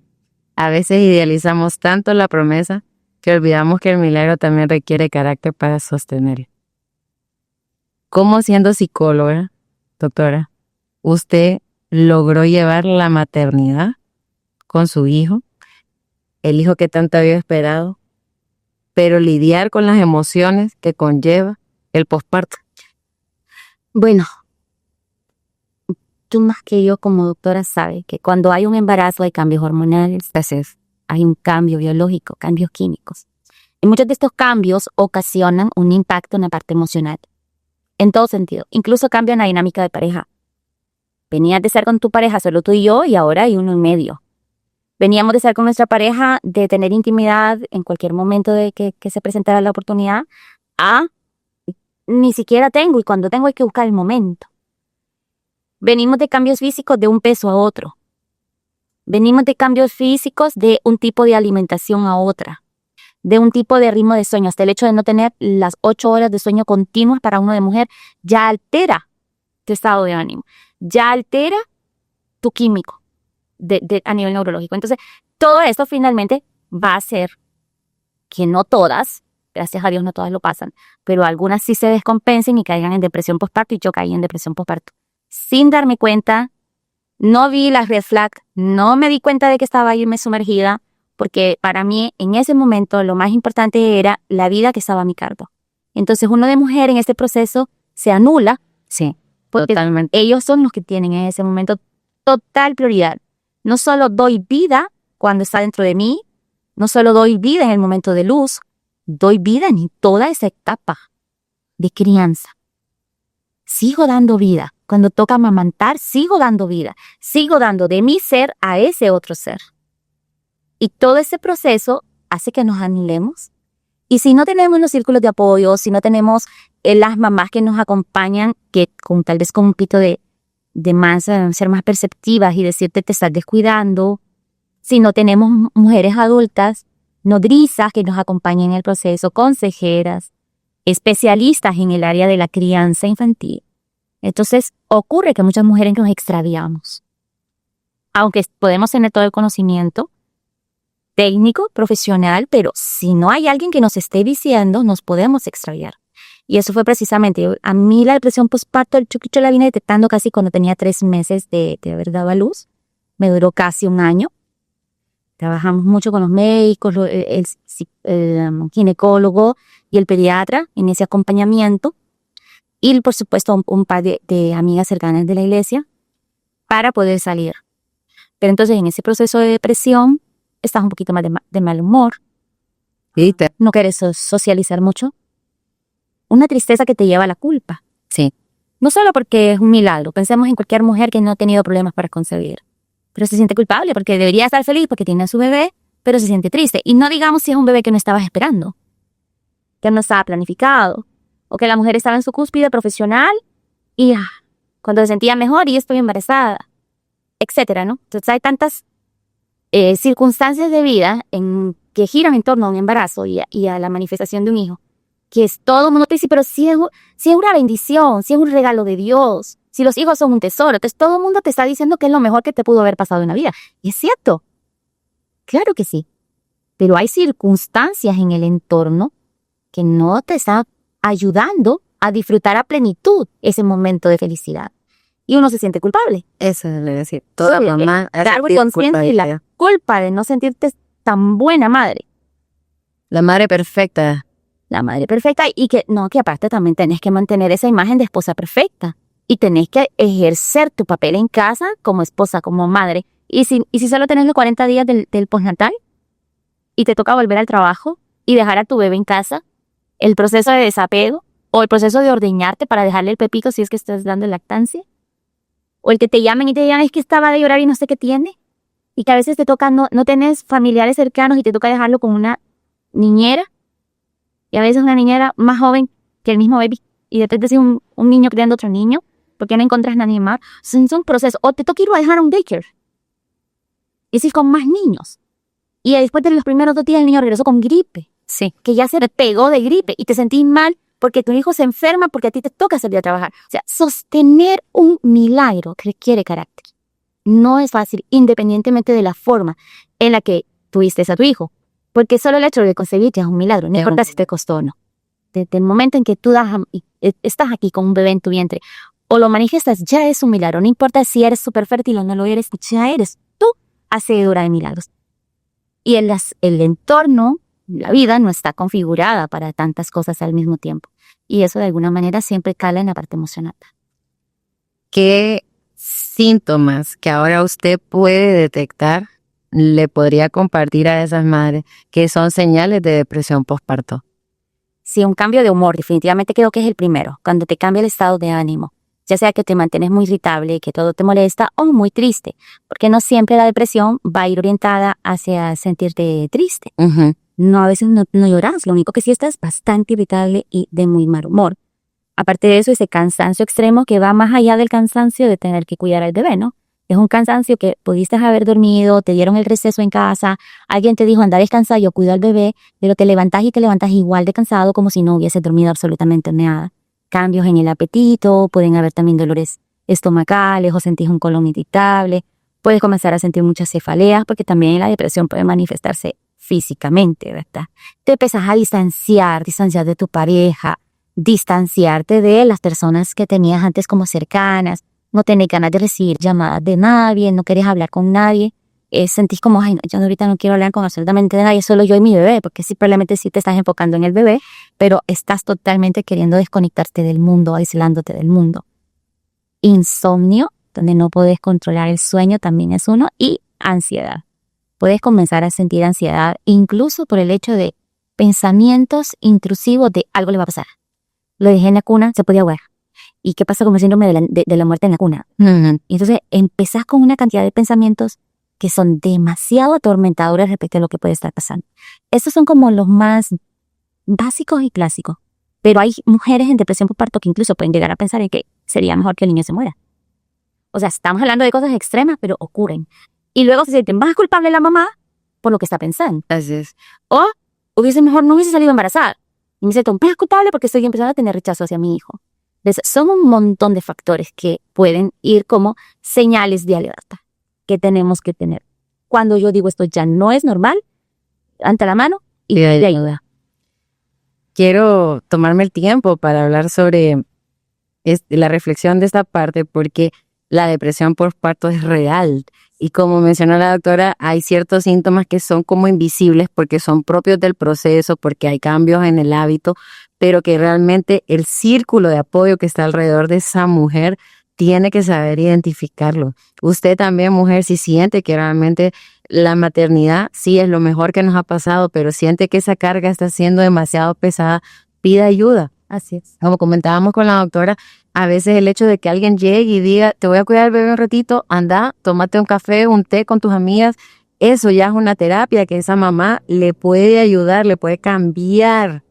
A veces idealizamos tanto la promesa que olvidamos que el milagro también requiere carácter para sostenerlo. ¿Cómo siendo psicóloga, doctora, usted logró llevar la maternidad con su hijo, el hijo que tanto había esperado, pero lidiar con las emociones que conlleva el posparto?
Bueno, tú más que yo como doctora sabes que cuando hay un embarazo hay cambios hormonales, hay un cambio biológico, cambios químicos. Y muchos de estos cambios ocasionan un impacto en la parte emocional, en todo sentido. Incluso cambian la dinámica de pareja. Venías de estar con tu pareja solo tú y yo y ahora hay uno en medio. Veníamos de estar con nuestra pareja, de tener intimidad en cualquier momento de que se presentara la oportunidad, a ni siquiera tengo y cuando tengo hay que buscar el momento. Venimos de cambios físicos de un peso a otro. Venimos de cambios físicos de un tipo de alimentación a otra, de un tipo de ritmo de sueño. Hasta el hecho de no tener las 8 horas de sueño continuas para uno de mujer ya altera tu estado de ánimo, ya altera tu químico a nivel neurológico. Entonces, todo esto finalmente va a hacer que no todas, gracias a Dios no todas lo pasan, pero algunas sí se descompensen y caigan en depresión postparto, y yo caí en depresión postparto. Sin darme cuenta, no vi las red flags, no me di cuenta de que estaba ahí me sumergida, porque para mí en ese momento lo más importante era la vida que estaba a mi cargo. Entonces uno de mujer en este proceso se anula,
Sí,
porque
totalmente.
ellos son los que tienen en ese momento total prioridad. No solo doy vida cuando está dentro de mí, no solo doy vida en el momento de luz, doy vida en toda esa etapa de crianza. Sigo dando vida. Cuando toca amamantar, sigo dando vida. Sigo dando de mi ser a ese otro ser. Y todo ese proceso hace que nos anulemos. Y si no tenemos los círculos de apoyo, si no tenemos las mamás que nos acompañan, que tal vez con un pito de más, ser más perceptivas y decirte te estás descuidando, si no tenemos mujeres adultas, nodrizas que nos acompañen en el proceso, consejeras, especialistas en el área de la crianza infantil. Entonces ocurre que muchas mujeres nos extraviamos. Aunque podemos tener todo el conocimiento técnico, profesional, pero si no hay alguien que nos esté diciendo, nos podemos extraviar. Y eso fue precisamente, a mí la depresión postparto, el chuquicho la vine detectando casi cuando tenía 3 meses de haber dado a luz. Me duró casi 1 año. Trabajamos mucho con los médicos, el ginecólogo y el pediatra en ese acompañamiento. Y por supuesto un par de amigas cercanas de la iglesia para poder salir. Pero entonces en ese proceso de depresión estás un poquito más de mal humor. No quieres socializar mucho. Una tristeza que te lleva a la culpa.
Sí.
No solo porque es un milagro. Pensemos en cualquier mujer que no ha tenido problemas para concebir. Pero se siente culpable porque debería estar feliz porque tiene a su bebé, pero se siente triste. Y no digamos si es un bebé que no estabas esperando, que no estaba planificado, o que la mujer estaba en su cúspide profesional y cuando se sentía mejor y estoy embarazada, etcétera, ¿no? Entonces hay tantas circunstancias de vida que giran en torno a un embarazo y a la manifestación de un hijo, que es todo el mundo te dice, pero si es una bendición, si es un regalo de Dios, si los hijos son un tesoro, entonces todo el mundo te está diciendo que es lo mejor que te pudo haber pasado en la vida. Y es cierto, claro que sí, pero hay circunstancias en el entorno que no te están ayudando a disfrutar a plenitud ese momento de felicidad. Y uno se siente culpable.
Eso le decir. Toda mamá
Algo consciente de la culpa de no sentirte tan buena madre.
La madre perfecta.
La madre perfecta y que aparte también tenés que mantener esa imagen de esposa perfecta. Y tenés que ejercer tu papel en casa como esposa, como madre. Y si solo tenés los 40 días del postnatal y te toca volver al trabajo y dejar a tu bebé en casa, el proceso de desapego o el proceso de ordeñarte para dejarle el pepito si es que estás dando lactancia, o el que te llamen y te digan es que estaba de llorar y no sé qué tiene, y que a veces te toca, no tenés familiares cercanos y te toca dejarlo con una niñera, y a veces una niñera más joven que el mismo baby, y después de ser un niño criando otro niño, porque no encuentras nadie más. Es un proceso. O te toca ir a dejar a un daycare, y así con más niños, y después de los primeros 2 días el niño regresó con gripe.
Sí.
Que ya se te pegó de gripe y te sentís mal porque tu hijo se enferma porque a ti te toca salir a trabajar. O sea, sostener un milagro requiere carácter. No es fácil, independientemente de la forma en la que tuviste a tu hijo. Porque solo el hecho de concebir ya es un milagro, no importa si te costó o no. desde el momento en que tú estás aquí con un bebé en tu vientre, o lo manifiestas, ya es un milagro. No importa si eres súper fértil o no lo eres, ya eres tú hacedora de milagros. Y el entorno, la vida, no está configurada para tantas cosas al mismo tiempo. Y eso de alguna manera siempre cala en la parte emocional.
¿Qué síntomas que ahora usted puede detectar le podría compartir a esas madres que son señales de depresión postparto?
Sí, un cambio de humor, definitivamente creo que es el primero, cuando te cambia el estado de ánimo, ya sea que te mantienes muy irritable, que todo te molesta o muy triste, porque no siempre la depresión va a ir orientada hacia sentirte triste.
Ujú.
No, a veces no lloras, lo único que sí estás bastante irritable y de muy mal humor. Aparte de eso, ese cansancio extremo que va más allá del cansancio de tener que cuidar al bebé, ¿no? Es un cansancio que pudiste haber dormido, te dieron el receso en casa, alguien te dijo anda descansar, yo cuido al bebé, pero te levantas igual de cansado como si no hubieses dormido absolutamente nada. Cambios en el apetito, pueden haber también dolores estomacales o sentís un colon irritable, puedes comenzar a sentir muchas cefaleas porque también la depresión puede manifestarse físicamente, ¿verdad? Te empiezas a distanciar de tu pareja, distanciarte de las personas que tenías antes como cercanas, no tenés ganas de recibir llamadas de nadie, no querés hablar con nadie, sentís como, ay, no, yo ahorita no quiero hablar con absolutamente nadie, solo yo y mi bebé, porque simplemente sí te estás enfocando en el bebé, pero estás totalmente queriendo desconectarte del mundo, aislándote del mundo. Insomnio, donde no podés controlar el sueño, también es uno, y ansiedad. Puedes comenzar a sentir ansiedad incluso por el hecho de pensamientos intrusivos de algo le va a pasar. Lo dejé en la cuna, se podía ahogar. ¿Y qué pasa con el síndrome de la muerte en la cuna? Y entonces empezás con una cantidad de pensamientos que son demasiado atormentadores respecto a lo que puede estar pasando. Estos son como los más básicos y clásicos. Pero hay mujeres en depresión postparto que incluso pueden llegar a pensar en que sería mejor que el niño se muera. O sea, estamos hablando de cosas extremas, pero ocurren. Y luego se sienten más culpable la mamá por lo que está pensando.
Así es.
O no hubiese salido embarazada. Y me siento más culpable porque estoy empezando a tener rechazo hacia mi hijo. Entonces, son un montón de factores que pueden ir como señales de alerta que tenemos que tener. Cuando yo digo esto ya no es normal, ante la mano y de ayuda.
Quiero tomarme el tiempo para hablar sobre la reflexión de esta parte porque la depresión postparto es real. Y como mencionó la doctora, hay ciertos síntomas que son como invisibles porque son propios del proceso, porque hay cambios en el hábito, pero que realmente el círculo de apoyo que está alrededor de esa mujer tiene que saber identificarlo. Usted también, mujer, si siente que realmente la maternidad sí es lo mejor que nos ha pasado, pero siente que esa carga está siendo demasiado pesada, pida ayuda.
Así es.
Como comentábamos con la doctora, a veces el hecho de que alguien llegue y diga, te voy a cuidar al bebé un ratito, anda, tómate un café, un té con tus amigas, eso ya es una terapia que esa mamá le puede ayudar, le puede cambiar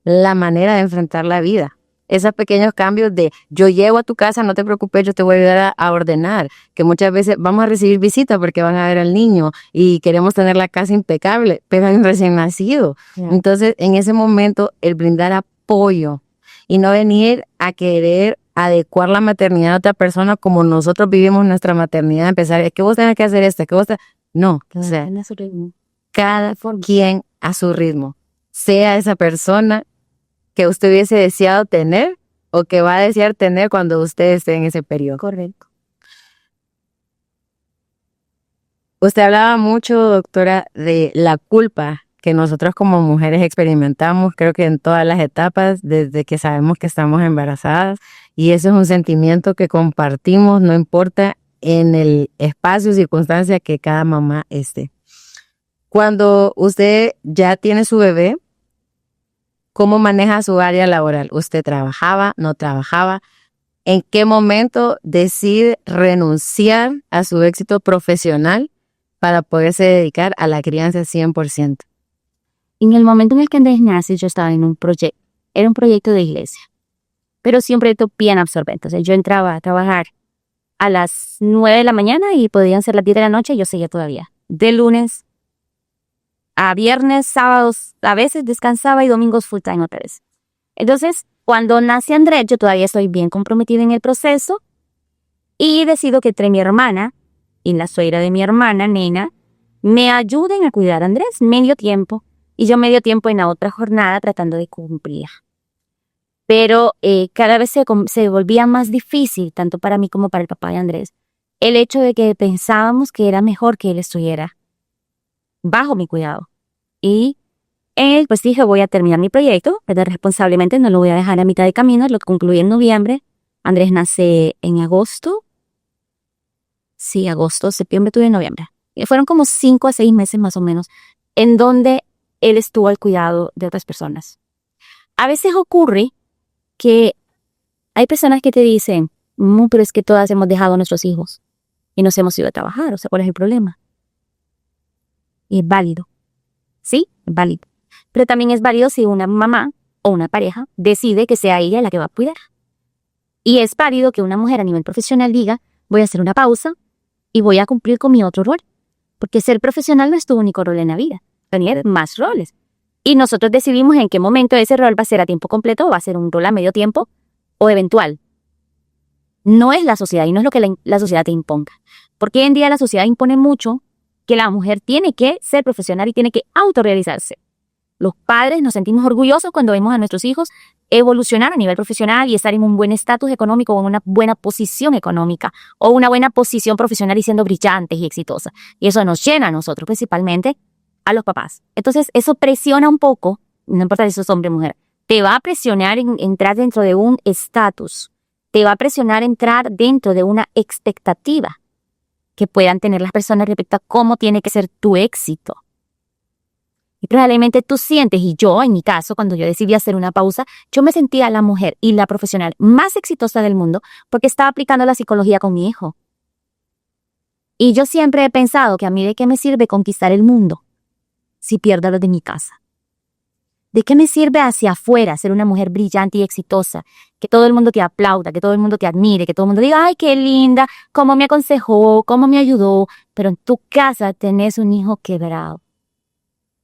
la manera de enfrentar la vida. Esos pequeños cambios de yo llego a tu casa, no te preocupes, yo te voy a ayudar a ordenar, que muchas veces vamos a recibir visitas porque van a ver al niño y queremos tener la casa impecable, pero hay un recién nacido. Entonces, en ese momento, el brindar apoyo y no venir a querer adecuar la maternidad a otra persona como nosotros vivimos nuestra maternidad, empezar, es que vos tenés que hacer esto, que vos no, o sea, cada quien a su ritmo, sea esa persona que usted hubiese deseado tener o que va a desear tener cuando usted esté en ese periodo.
Correcto.
Usted hablaba mucho, doctora, de la culpa que nosotros como mujeres experimentamos, creo que en todas las etapas, desde que sabemos que estamos embarazadas, y eso es un sentimiento que compartimos, no importa en el espacio y circunstancia que cada mamá esté. Cuando usted ya tiene su bebé, ¿cómo maneja su área laboral? ¿Usted trabajaba, no trabajaba? ¿En qué momento decide renunciar a su éxito profesional para poderse dedicar a la crianza 100%?
En el momento en el que Andrés nace, yo estaba en un proyecto. Era un proyecto de iglesia, pero sí un proyecto bien absorbente. O sea, yo entraba a trabajar a las 9 de la mañana y podían ser las 10 de la noche y yo seguía todavía. De lunes a viernes, sábados, a veces descansaba y domingos full time otra vez. Entonces, cuando nace Andrés, yo todavía estoy bien comprometida en el proceso y decido que entre mi hermana y la suegra de mi hermana, Nena, me ayuden a cuidar a Andrés medio tiempo y yo medio tiempo en la otra jornada tratando de cumplir. Pero cada vez se volvía más difícil, tanto para mí como para el papá de Andrés, el hecho de que pensábamos que era mejor que él estuviera bajo mi cuidado. Y él, pues dije, voy a terminar mi proyecto, pero responsablemente no lo voy a dejar a mitad de camino, lo concluí en noviembre. Andrés nace en agosto. Sí, agosto, septiembre, octubre, noviembre. Y fueron como 5 a 6 meses más o menos, en donde él estuvo al cuidado de otras personas. A veces ocurre que hay personas que te dicen, pero es que todas hemos dejado a nuestros hijos y nos hemos ido a trabajar, o sea, ¿cuál es el problema? Y es válido. Sí, es válido. Pero también es válido si una mamá o una pareja decide que sea ella la que va a cuidar. Y es válido que una mujer a nivel profesional diga, voy a hacer una pausa y voy a cumplir con mi otro rol. Porque ser profesional no es tu único rol en la vida. Tener más roles. Y nosotros decidimos en qué momento ese rol va a ser a tiempo completo o va a ser un rol a medio tiempo o eventual. No es la sociedad y no es lo que la sociedad te imponga. Porque hoy en día la sociedad impone mucho que la mujer tiene que ser profesional y tiene que autorrealizarse. Los padres nos sentimos orgullosos cuando vemos a nuestros hijos evolucionar a nivel profesional y estar en un buen estatus económico o en una buena posición económica o una buena posición profesional y siendo brillantes y exitosas. Y eso nos llena a nosotros, principalmente a los papás. Entonces, eso presiona un poco, no importa si sos hombre o mujer, te va a presionar en entrar dentro de un estatus, te va a presionar entrar dentro de una expectativa que puedan tener las personas respecto a cómo tiene que ser tu éxito. Y probablemente tú sientes, y yo en mi caso, cuando yo decidí hacer una pausa, yo me sentía la mujer y la profesional más exitosa del mundo porque estaba aplicando la psicología con mi hijo. Y yo siempre he pensado que a mí de qué me sirve conquistar el mundo si pierdo lo de mi casa. ¿De qué me sirve hacia afuera ser una mujer brillante y exitosa? Que todo el mundo te aplauda, que todo el mundo te admire, que todo el mundo diga, ay, qué linda, cómo me aconsejó, cómo me ayudó. Pero en tu casa tenés un hijo quebrado,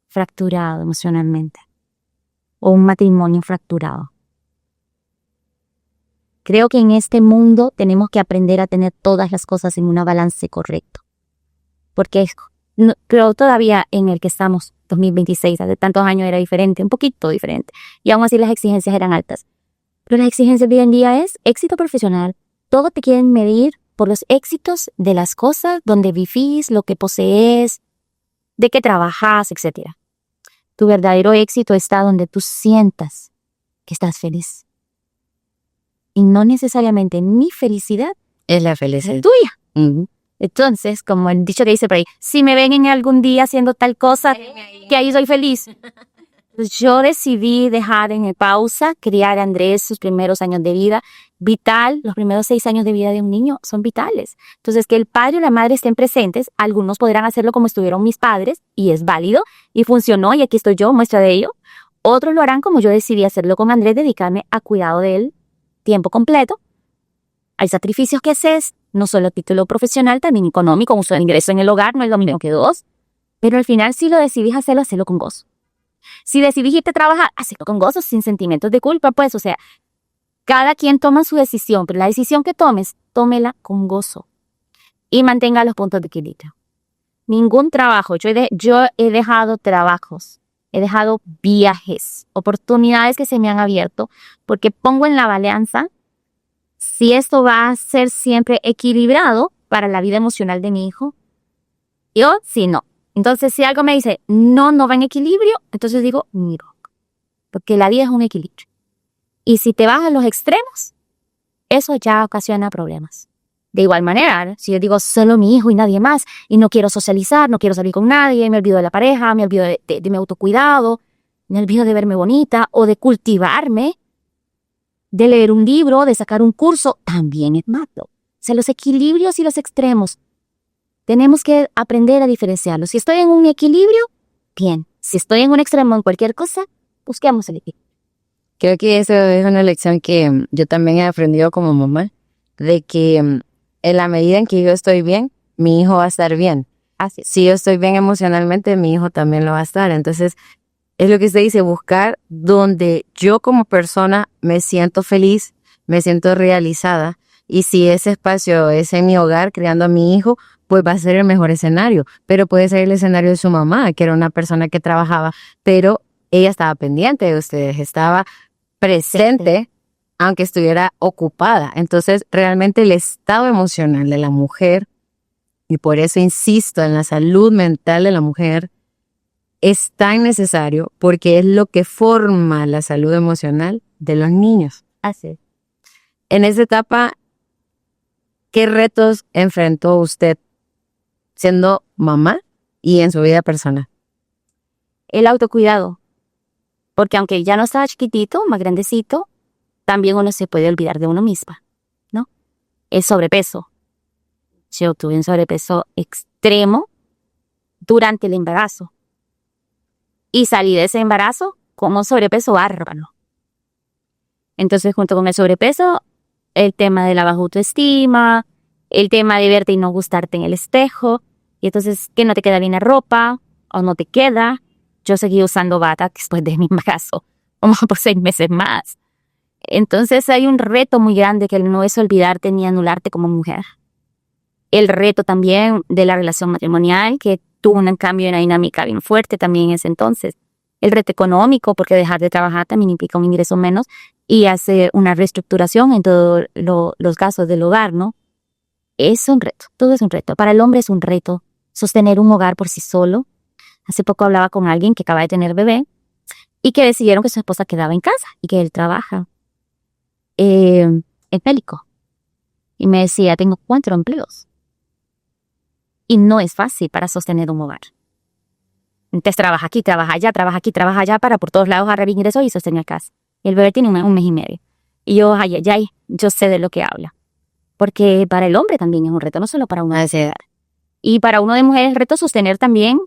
fracturado emocionalmente, o un matrimonio fracturado. Creo que en este mundo tenemos que aprender a tener todas las cosas en un balance correcto. Porque pero todavía en el que estamos, 2026, hace tantos años era diferente, un poquito diferente. Y aún así las exigencias eran altas. Pero las exigencias de hoy en día es éxito profesional. Todo te quieren medir por los éxitos de las cosas, donde vivís, lo que posees, de qué trabajas, etc. Tu verdadero éxito está donde tú sientas que estás feliz. Y no necesariamente mi felicidad
Es la felicidad
es tuya.
Uh-huh.
Entonces, como el dicho que dice por ahí, si me ven en algún día haciendo tal cosa, que ahí soy feliz. Pues yo decidí dejar en pausa, criar a Andrés sus primeros años de vida. Vital, los primeros 6 años de vida de un niño son vitales. Entonces, que el padre o la madre estén presentes, algunos podrán hacerlo como estuvieron mis padres, y es válido, y funcionó, y aquí estoy yo, muestra de ello. Otros lo harán como yo decidí hacerlo con Andrés, dedicarme a cuidado de él, tiempo completo. Hay sacrificios que haces, no solo a título profesional, también económico, un solo ingreso en el hogar, no es lo mismo que 2. Pero al final, si lo decidís hacerlo, hacelo con gozo. Si decidís irte a trabajar, hacelo con gozo, sin sentimientos de culpa, pues, o sea, cada quien toma su decisión, pero la decisión que tomes, tómela con gozo. Y mantenga los puntos de equilibrio. Ningún trabajo, yo he dejado trabajos, he dejado viajes, oportunidades que se me han abierto, porque pongo en la balanza si esto va a ser siempre equilibrado para la vida emocional de mi hijo, o si no. Entonces, si algo me dice, no va en equilibrio, entonces digo, miro. Porque la vida es un equilibrio. Y si te vas a los extremos, eso ya ocasiona problemas. De igual manera, si yo digo solo mi hijo y nadie más, y no quiero socializar, no quiero salir con nadie, me olvido de la pareja, me olvido de mi autocuidado, me olvido de verme bonita o de cultivarme, de leer un libro, de sacar un curso, también es malo. O sea, los equilibrios y los extremos, tenemos que aprender a diferenciarlos. Si estoy en un equilibrio, bien. Si estoy en un extremo en cualquier cosa, busquemos el equilibrio.
Creo que eso es una lección que yo también he aprendido como mamá, de que en la medida en que yo estoy bien, mi hijo va a estar bien.
Así es.
Si yo estoy bien emocionalmente, mi hijo también lo va a estar. Entonces, es lo que usted dice, buscar donde yo como persona me siento feliz, me siento realizada. Y si ese espacio es en mi hogar, criando a mi hijo, pues va a ser el mejor escenario. Pero puede ser el escenario de su mamá, que era una persona que trabajaba, pero ella estaba pendiente de ustedes, estaba presente aunque estuviera ocupada. Entonces, realmente el estado emocional de la mujer, y por eso insisto en la salud mental de la mujer, es tan necesario porque es lo que forma la salud emocional de los niños.
Así.
En esa etapa, ¿qué retos enfrentó usted siendo mamá y en su vida personal?
El autocuidado. Porque aunque ya no estaba chiquitito, más grandecito, también uno se puede olvidar de uno misma, ¿no? El sobrepeso. Yo tuve un sobrepeso extremo durante el embarazo. Y salí de ese embarazo con un sobrepeso bárbaro. Entonces, junto con el sobrepeso, el tema de la baja autoestima, el tema de verte y no gustarte en el espejo, y entonces que no te queda bien la ropa, o no te queda. Yo seguí usando bata después de mi embarazo, como por 6 meses más. Entonces hay un reto muy grande que no es olvidarte ni anularte como mujer. El reto también de la relación matrimonial, que tuvo un cambio en la dinámica bien fuerte también en ese entonces. El reto económico, porque dejar de trabajar también implica un ingreso menos y hace una reestructuración en todos los gastos del hogar, ¿no? Es un reto, todo es un reto. Para el hombre es un reto sostener un hogar por sí solo. Hace poco hablaba con alguien que acaba de tener bebé y que decidieron que su esposa quedaba en casa y que él trabaja en México. Y me decía, tengo 4 empleos. Y no es fácil para sostener un hogar. Entonces trabaja aquí, trabaja allá, trabaja aquí, trabaja allá para por todos lados agarrar ingresos y sostener casa. Y el bebé tiene un mes y medio. Y yo, yo sé de lo que habla. Porque para el hombre también es un reto, no solo para uno de esa edad. Y para uno de mujer es el reto sostener también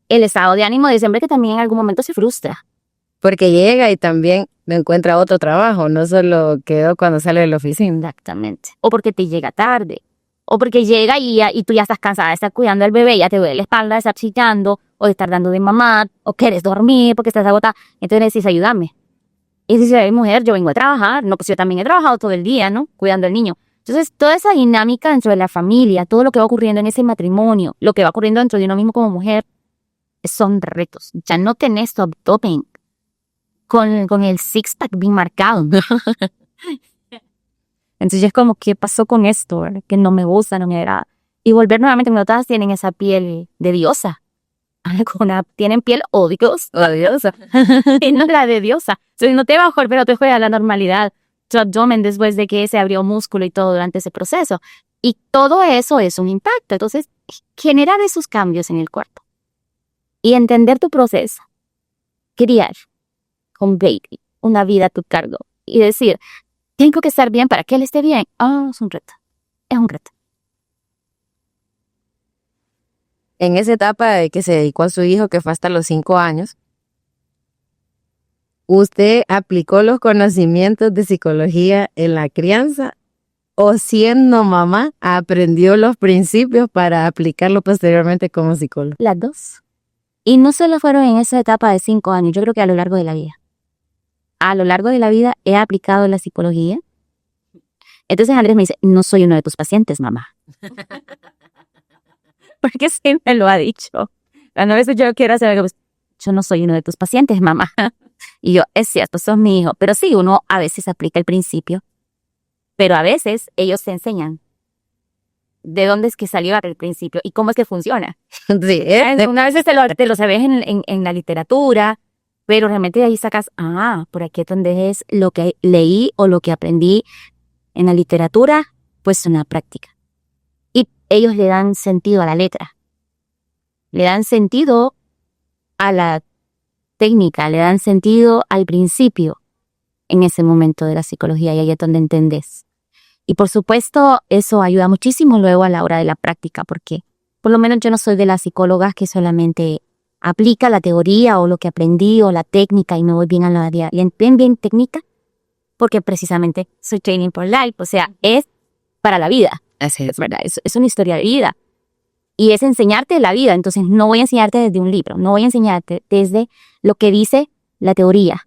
el estado de ánimo de ese hombre que también en algún momento se frustra.
Porque llega y también no encuentra otro trabajo, no solo quedó cuando sale de la oficina.
Exactamente. O porque te llega tarde. O porque llega y tú ya estás cansada de estar cuidando al bebé, ya te duele la espalda de estar chillando, o de estar dando de mamá, o quieres dormir porque estás agotada. Entonces le dices, ayúdame. Y dices, ay, mujer, yo vengo a trabajar. No, pues yo también he trabajado todo el día, ¿no? Cuidando al niño. Entonces, toda esa dinámica dentro de la familia, todo lo que va ocurriendo en ese matrimonio, lo que va ocurriendo dentro de uno mismo como mujer, son retos. Ya no tenés tu abdomen con el six-pack bien marcado. Entonces es como, ¿qué pasó con esto? ¿Verdad? Que no me gusta, no me agrada. Y volver nuevamente, cuando todas tienen esa piel de diosa. Tienen piel odiosa. Y no la de diosa. Entonces no te va a mejor, pero te juega la normalidad. Tu abdomen después de que se abrió músculo y todo durante ese proceso. Y todo eso es un impacto. Entonces, generar esos cambios en el cuerpo. Y entender tu proceso. Criar con baby una vida a tu cargo. Y decir, tengo que estar bien para que él esté bien. Es un reto. Es un reto.
En esa etapa de que se dedicó a su hijo, que fue hasta los 5 años, ¿usted aplicó los conocimientos de psicología en la crianza o siendo mamá aprendió los principios para aplicarlo posteriormente como psicólogo?
Las dos. Y no solo fueron en esa etapa de 5 años, yo creo que a lo largo de la vida. A lo largo de la vida he aplicado la psicología. Entonces Andrés me dice, no soy uno de tus pacientes, mamá. Porque siempre lo ha dicho. Cuando a veces yo quiero hacer algo, pues, yo no soy uno de tus pacientes, mamá. Y yo, es cierto, sos mi hijo. Pero sí, uno a veces aplica el principio. Pero a veces ellos te enseñan de dónde es que salió el principio y cómo es que funciona.
Sí,
Una vez te lo sabes en la literatura, pero realmente de ahí sacas, por aquí es donde es lo que leí o lo que aprendí en la literatura, pues una práctica. Y ellos le dan sentido a la letra, le dan sentido a la técnica, le dan sentido al principio en ese momento de la psicología y ahí es donde entendés. Y por supuesto, eso ayuda muchísimo luego a la hora de la práctica, porque por lo menos yo no soy de las psicólogas que solamente aplica la teoría o lo que aprendí o la técnica y me voy bien a la área bien técnica, porque precisamente soy Training for Life, o sea, es para la vida.
así es.
Es verdad, es una historia de vida. Y es enseñarte la vida, entonces no voy a enseñarte desde un libro, no voy a enseñarte desde lo que dice la teoría.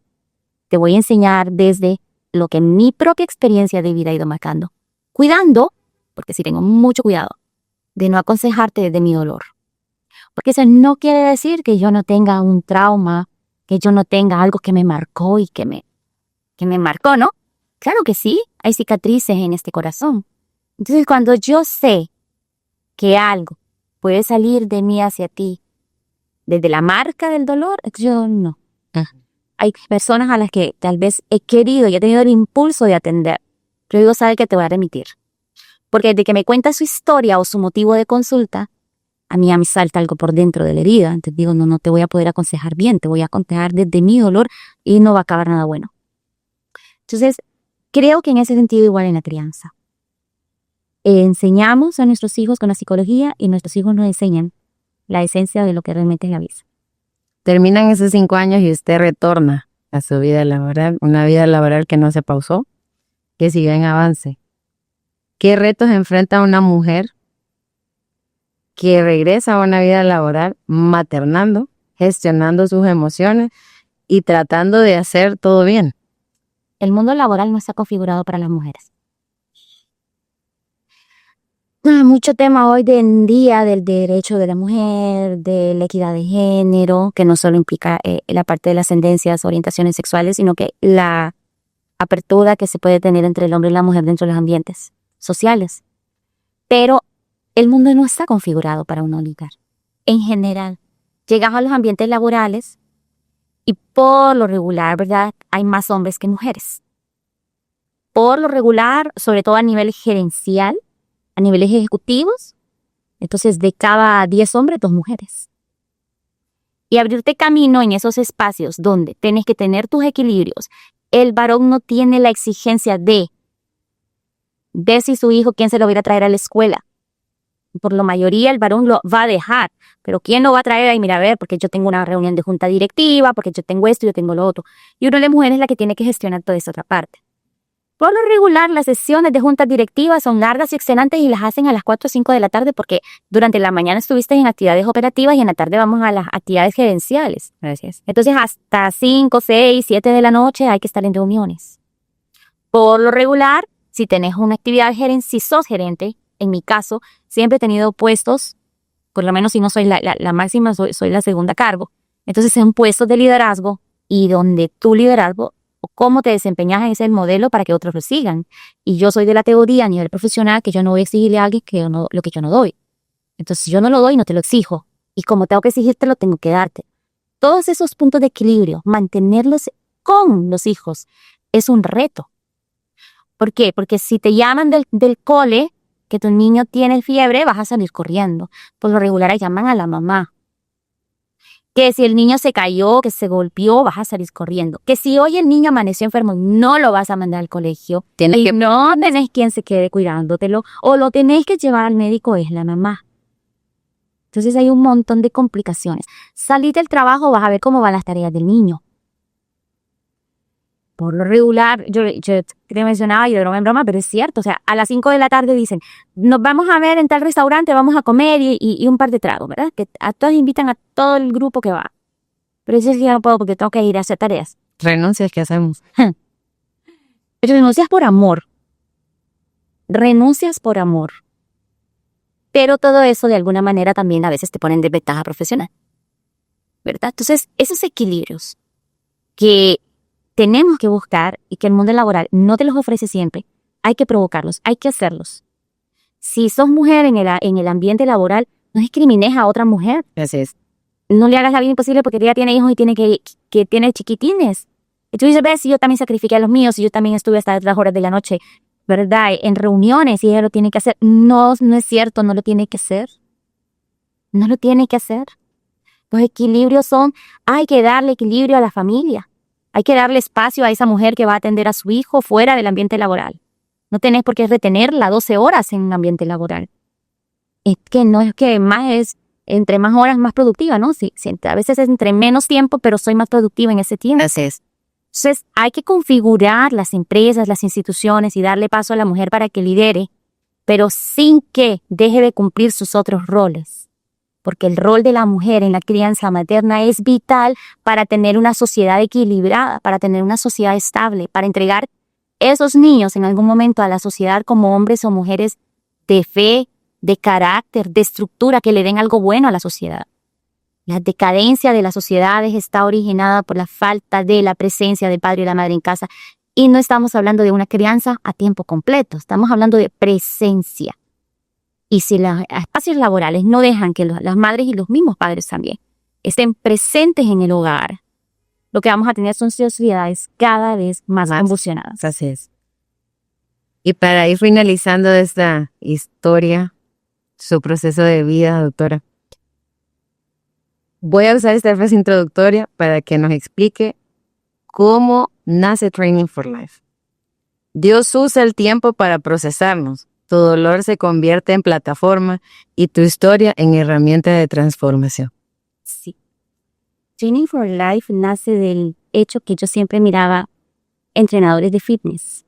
Te voy a enseñar desde lo que mi propia experiencia de vida ha ido marcando. Cuidando, porque sí tengo mucho cuidado, de no aconsejarte desde mi dolor. Porque eso no quiere decir que yo no tenga un trauma, que yo no tenga algo que me marcó y que me marcó, ¿no? Claro que sí, hay cicatrices en este corazón. Entonces, cuando yo sé que algo puede salir de mí hacia ti desde la marca del dolor, yo no. Hay personas a las que tal vez he querido y he tenido el impulso de atender, pero digo, sabe que te voy a remitir. Porque desde que me cuenta su historia o su motivo de consulta, a mí me salta algo por dentro de la herida. Entonces digo, no te voy a poder aconsejar bien, te voy a aconsejar desde mi dolor y no va a acabar nada bueno. Entonces, creo que en ese sentido igual en la crianza. Enseñamos a nuestros hijos con la psicología y nuestros hijos nos enseñan la esencia de lo que realmente es la vida.
Terminan esos 5 años y usted retorna a su vida laboral, una vida laboral que no se pausó, que siguió en avance. ¿Qué retos enfrenta una mujer que regresa a una vida laboral maternando, gestionando sus emociones y tratando de hacer todo bien?
El mundo laboral no está configurado para las mujeres. Mucho tema hoy en día del derecho de la mujer, de la equidad de género, que no solo implica la parte de las tendencias, orientaciones sexuales, sino que la apertura que se puede tener entre el hombre y la mujer dentro de los ambientes sociales. Pero el mundo no está configurado para un oligar. En general, llegamos a los ambientes laborales y por lo regular, ¿verdad? Hay más hombres que mujeres. Por lo regular, sobre todo a nivel gerencial, a niveles ejecutivos, entonces de cada 10 hombres, 2 mujeres. Y abrirte camino en esos espacios donde tienes que tener tus equilibrios. El varón no tiene la exigencia de si su hijo, quién se lo va a ir a traer a la escuela. Por la mayoría el varón lo va a dejar, pero quién lo va a traer ahí, mira, a ver, porque yo tengo una reunión de junta directiva, porque yo tengo esto, yo tengo lo otro. Y una de las mujeres es la que tiene que gestionar toda esa otra parte. Por lo regular, las sesiones de juntas directivas son largas y extenuantes y las hacen a las 4 o 5 de la tarde porque durante la mañana estuviste en actividades operativas y en la tarde vamos a las actividades gerenciales. Gracias. Entonces, hasta 5, 6, 7 de la noche hay que estar en reuniones. Por lo regular, si tenés una actividad si sos gerente, en mi caso, siempre he tenido puestos, por lo menos si no soy la máxima, soy la segunda a cargo. Entonces, son puestos de liderazgo y donde tu liderazgo o cómo te desempeñas es el modelo para que otros lo sigan. Y yo soy de la teoría a nivel profesional que yo no voy a exigirle a alguien lo que yo no doy. Entonces, si yo no lo doy, no te lo exijo. Y como tengo que exigírtelo, tengo que darte. Todos esos puntos de equilibrio, mantenerlos con los hijos, es un reto. ¿Por qué? Porque si te llaman del cole, que tu niño tiene fiebre, vas a salir corriendo. Por lo regular, llaman a la mamá. Que si el niño se cayó, que se golpeó, vas a salir corriendo. Que si hoy el niño amaneció enfermo, no lo vas a mandar al colegio. No tenés quien se quede cuidándotelo. O lo tenés que llevar al médico, es la mamá. Entonces hay un montón de complicaciones. Salís del trabajo, vas a ver cómo van las tareas del niño. Por lo regular, yo te mencionaba y de broma en broma, pero es cierto. O sea, a las 5 de la tarde dicen, nos vamos a ver en tal restaurante, vamos a comer y un par de tragos, ¿verdad? Que a todos invitan a todo el grupo que va. Pero eso sí ya no puedo porque tengo que ir a hacer tareas.
Renuncias, ¿qué hacemos?
Renuncias por amor. Renuncias por amor. Pero todo eso de alguna manera también a veces te ponen de desventaja profesional, ¿verdad? Entonces, esos equilibrios que tenemos que buscar y que el mundo laboral no te los ofrece siempre, hay que provocarlos, hay que hacerlos. Si sos mujer en el ambiente laboral, no discrimines a otra mujer.
Así es.
No le hagas la vida imposible porque ella tiene hijos y tiene que tiene chiquitines. Y tú dices, ves, si yo también sacrifiqué a los míos, si yo también estuve hasta las horas de la noche, ¿verdad? En reuniones y ella lo tiene que hacer. No es cierto, no lo tiene que hacer. No lo tiene que hacer. Los equilibrios hay que darle equilibrio a la familia. Hay que darle espacio a esa mujer que va a atender a su hijo fuera del ambiente laboral. No tenés por qué retenerla 12 horas en un ambiente laboral. Es que no es que entre más horas más productiva, ¿no? Sí, a veces es entre menos tiempo, pero soy más productiva en ese tiempo.
Así es.
Entonces, hay que configurar las empresas, las instituciones y darle paso a la mujer para que lidere, pero sin que deje de cumplir sus otros roles. Porque el rol de la mujer en la crianza materna es vital para tener una sociedad equilibrada, para tener una sociedad estable, para entregar esos niños en algún momento a la sociedad como hombres o mujeres de fe, de carácter, de estructura, que le den algo bueno a la sociedad. La decadencia de las sociedades está originada por la falta de la presencia del padre y la madre en casa. Y no estamos hablando de una crianza a tiempo completo, estamos hablando de presencia. Y si los espacios laborales no dejan que las madres y los mismos padres también estén presentes en el hogar, lo que vamos a tener son sociedades cada vez más convulsionadas.
Así es. Y para ir finalizando esta historia, su proceso de vida, doctora, voy a usar esta frase introductoria para que nos explique cómo nace Training for Life. Dios usa el tiempo para procesarnos. Tu dolor se convierte en plataforma y tu historia en herramienta de transformación.
Sí. Training for Life nace del hecho que yo siempre miraba entrenadores de fitness.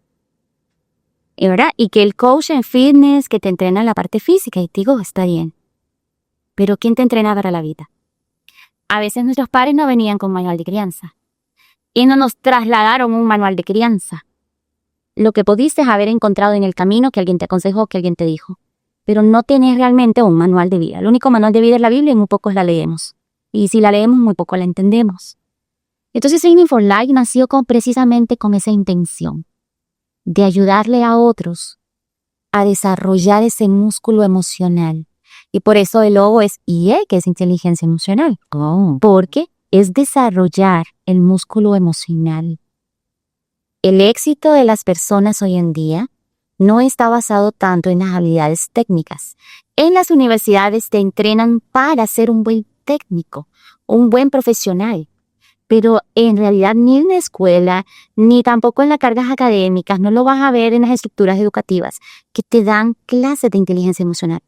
¿Verdad? Y que el coach en fitness que te entrena la parte física, y te digo, está bien. Pero ¿quién te entrena para la vida? A veces nuestros padres no venían con manual de crianza y no nos trasladaron un manual de crianza. Lo que pudiste haber encontrado en el camino que alguien te aconsejó, que alguien te dijo. Pero no tienes realmente un manual de vida. El único manual de vida es la Biblia y muy pocos la leemos. Y si la leemos, muy poco la entendemos. Entonces Training for Life nació precisamente con esa intención de ayudarle a otros a desarrollar ese músculo emocional. Y por eso el logo es IE, que es inteligencia emocional. Porque es desarrollar el músculo emocional. El éxito de las personas hoy en día no está basado tanto en las habilidades técnicas. En las universidades te entrenan para ser un buen técnico, un buen profesional. Pero en realidad ni en la escuela, ni tampoco en las cargas académicas, no lo vas a ver en las estructuras educativas que te dan clases de inteligencia emocional,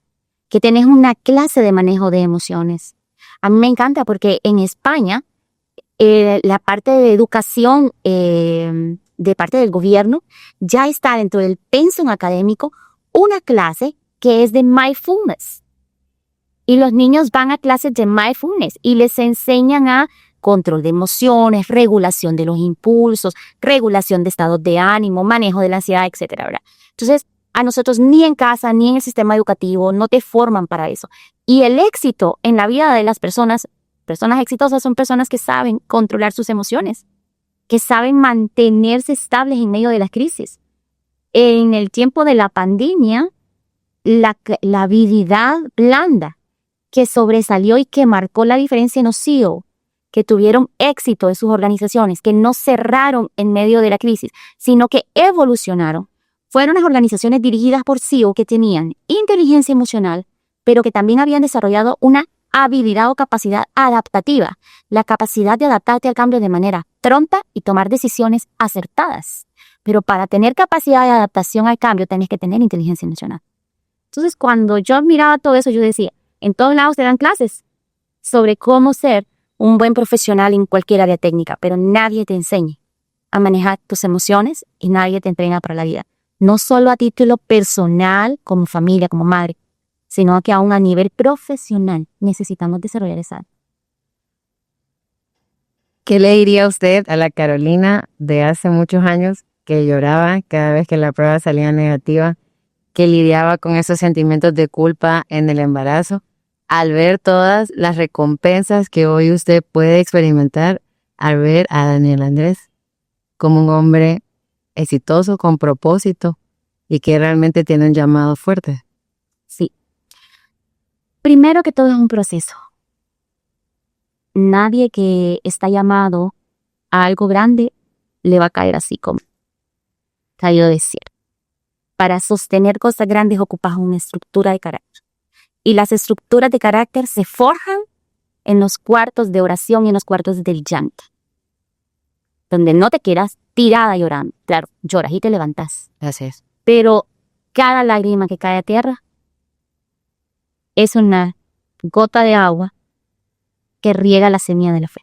que tenés una clase de manejo de emociones. A mí me encanta porque en España la parte de educación de parte del gobierno ya está dentro del pensum académico una clase que es de mindfulness. Y los niños van a clases de mindfulness y les enseñan a control de emociones, regulación de los impulsos, regulación de estados de ánimo, manejo de la ansiedad, etcétera, ¿verdad? Entonces, a nosotros ni en casa ni en el sistema educativo no te forman para eso. Y el éxito en la vida de las personas exitosas son personas que saben controlar sus emociones, que saben mantenerse estables en medio de las crisis. En el tiempo de la pandemia, la habilidad blanda que sobresalió y que marcó la diferencia en los CEO, que tuvieron éxito en sus organizaciones, que no cerraron en medio de la crisis, sino que evolucionaron, fueron las organizaciones dirigidas por CEO que tenían inteligencia emocional, pero que también habían desarrollado una habilidad o capacidad adaptativa, la capacidad de adaptarte al cambio de manera pronta y tomar decisiones acertadas. Pero para tener capacidad de adaptación al cambio, tenés que tener inteligencia emocional. Entonces, cuando yo miraba todo eso, yo decía, en todos lados te dan clases sobre cómo ser un buen profesional en cualquier área técnica, pero nadie te enseña a manejar tus emociones y nadie te entrena para la vida. No solo a título personal, como familia, como madre, sino que aún a nivel profesional necesitamos desarrollar esa área.
¿Qué le diría usted a la Carolina de hace muchos años que lloraba cada vez que la prueba salía negativa, que lidiaba con esos sentimientos de culpa en el embarazo, al ver todas las recompensas que hoy usted puede experimentar al ver a Daniel Andrés como un hombre exitoso, con propósito y que realmente tiene un llamado fuerte?
Sí. Primero que todo es un proceso. Nadie que está llamado a algo grande le va a caer así como cayó de cielo. Para sostener cosas grandes ocupas una estructura de carácter. Y las estructuras de carácter se forjan en los cuartos de oración y en los cuartos del llanto. Donde no te quedas tirada llorando. Claro, lloras y te levantas.
Así es.
Pero cada lágrima que cae a tierra es una gota de agua que riega la semilla de la fe.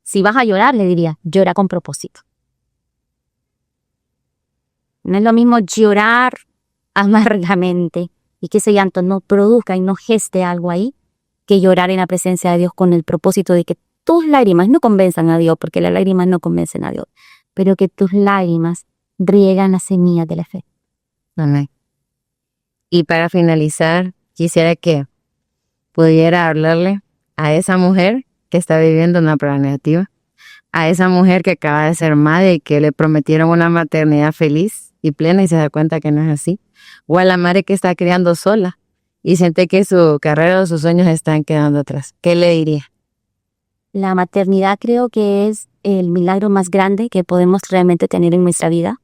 Si vas a llorar, le diría, llora con propósito. No es lo mismo llorar amargamente y que ese llanto no produzca y no geste algo ahí, que llorar en la presencia de Dios con el propósito de que tus lágrimas no convenzan a Dios, porque las lágrimas no convencen a Dios, pero que tus lágrimas riegan las semillas de la fe.
Amén. Y para finalizar, quisiera que pudiera hablarle a esa mujer que está viviendo una prueba negativa. a esa mujer que acaba de ser madre y que le prometieron una maternidad feliz y plena y se da cuenta que no es así. O a la madre que está criando sola y siente que su carrera o sus sueños están quedando atrás. ¿Qué le diría?
La maternidad creo que es el milagro más grande que podemos realmente tener en nuestra vida.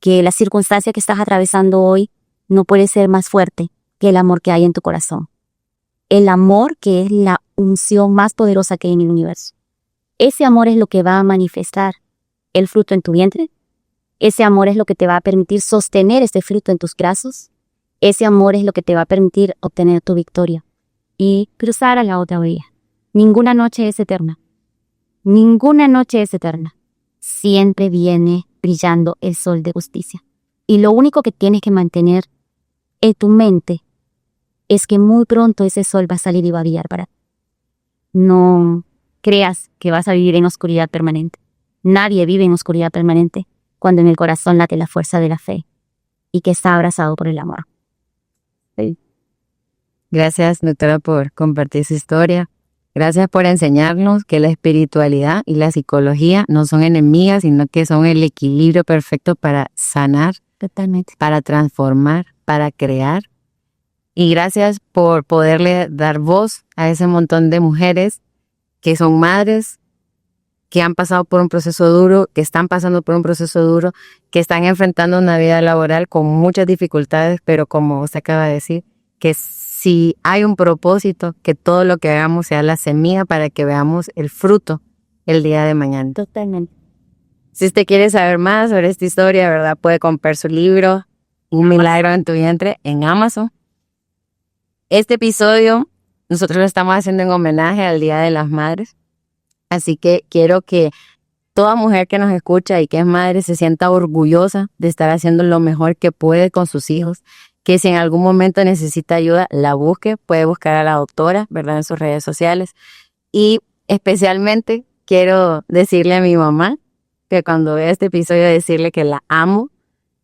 Que la circunstancia que estás atravesando hoy no puede ser más fuerte que el amor que hay en tu corazón. El amor que es la unción más poderosa que hay en el universo. Ese amor es lo que va a manifestar el fruto en tu vientre. Ese amor es lo que te va a permitir sostener este fruto en tus brazos. Ese amor es lo que te va a permitir obtener tu victoria y cruzar a la otra orilla. Ninguna noche es eterna. Ninguna noche es eterna. Siempre viene brillando el sol de justicia. Y lo único que tienes que mantener en tu mente es que muy pronto ese sol va a salir y va a brillar para ti. No creas que vas a vivir en oscuridad permanente. Nadie vive en oscuridad permanente cuando en el corazón late la fuerza de la fe y que está abrazado por el amor.
Sí. Gracias, doctora, por compartir su historia. Gracias por enseñarnos que la espiritualidad y la psicología no son enemigas, sino que son el equilibrio perfecto para sanar,
Totalmente.
para transformar, para crear. Y gracias por poderle dar voz a ese montón de mujeres que son madres, que han pasado por un proceso duro, que están pasando por un proceso duro, que están enfrentando una vida laboral con muchas dificultades, pero como usted acaba de decir, que si hay un propósito, que todo lo que hagamos sea la semilla para que veamos el fruto el día de mañana.
Totalmente.
Si usted quiere saber más sobre esta historia, ¿verdad? Puede comprar su libro, Un milagro en tu vientre, en Amazon. Este episodio nosotros lo estamos haciendo en homenaje al Día de las Madres. Así que quiero que toda mujer que nos escucha y que es madre se sienta orgullosa de estar haciendo lo mejor que puede con sus hijos. Que si en algún momento necesita ayuda, la busque. Puede buscar a la doctora, ¿verdad? En sus redes sociales. Y especialmente quiero decirle a mi mamá que cuando vea este episodio decirle que la amo,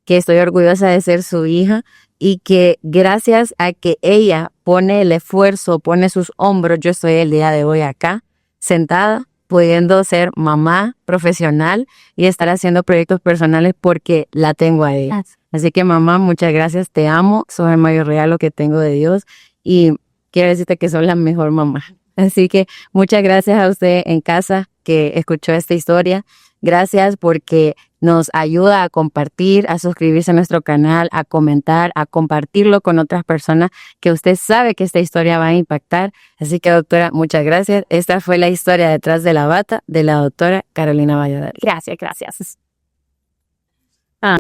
que estoy orgullosa de ser su hija y que gracias a que ella pone el esfuerzo, pone sus hombros, yo estoy el día de hoy acá, sentada, pudiendo ser mamá profesional y estar haciendo proyectos personales porque la tengo a ella. Así que mamá, muchas gracias, te amo, sos el mayor regalo que tengo de Dios y quiero decirte que sos la mejor mamá. Así que muchas gracias a usted en casa que escuchó esta historia. Gracias porque nos ayuda a compartir, a suscribirse a nuestro canal, a comentar, a compartirlo con otras personas que usted sabe que esta historia va a impactar. Así que, doctora, muchas gracias. Esta fue la historia detrás de la bata de la doctora Carolina Valladares.
Gracias.
Ah.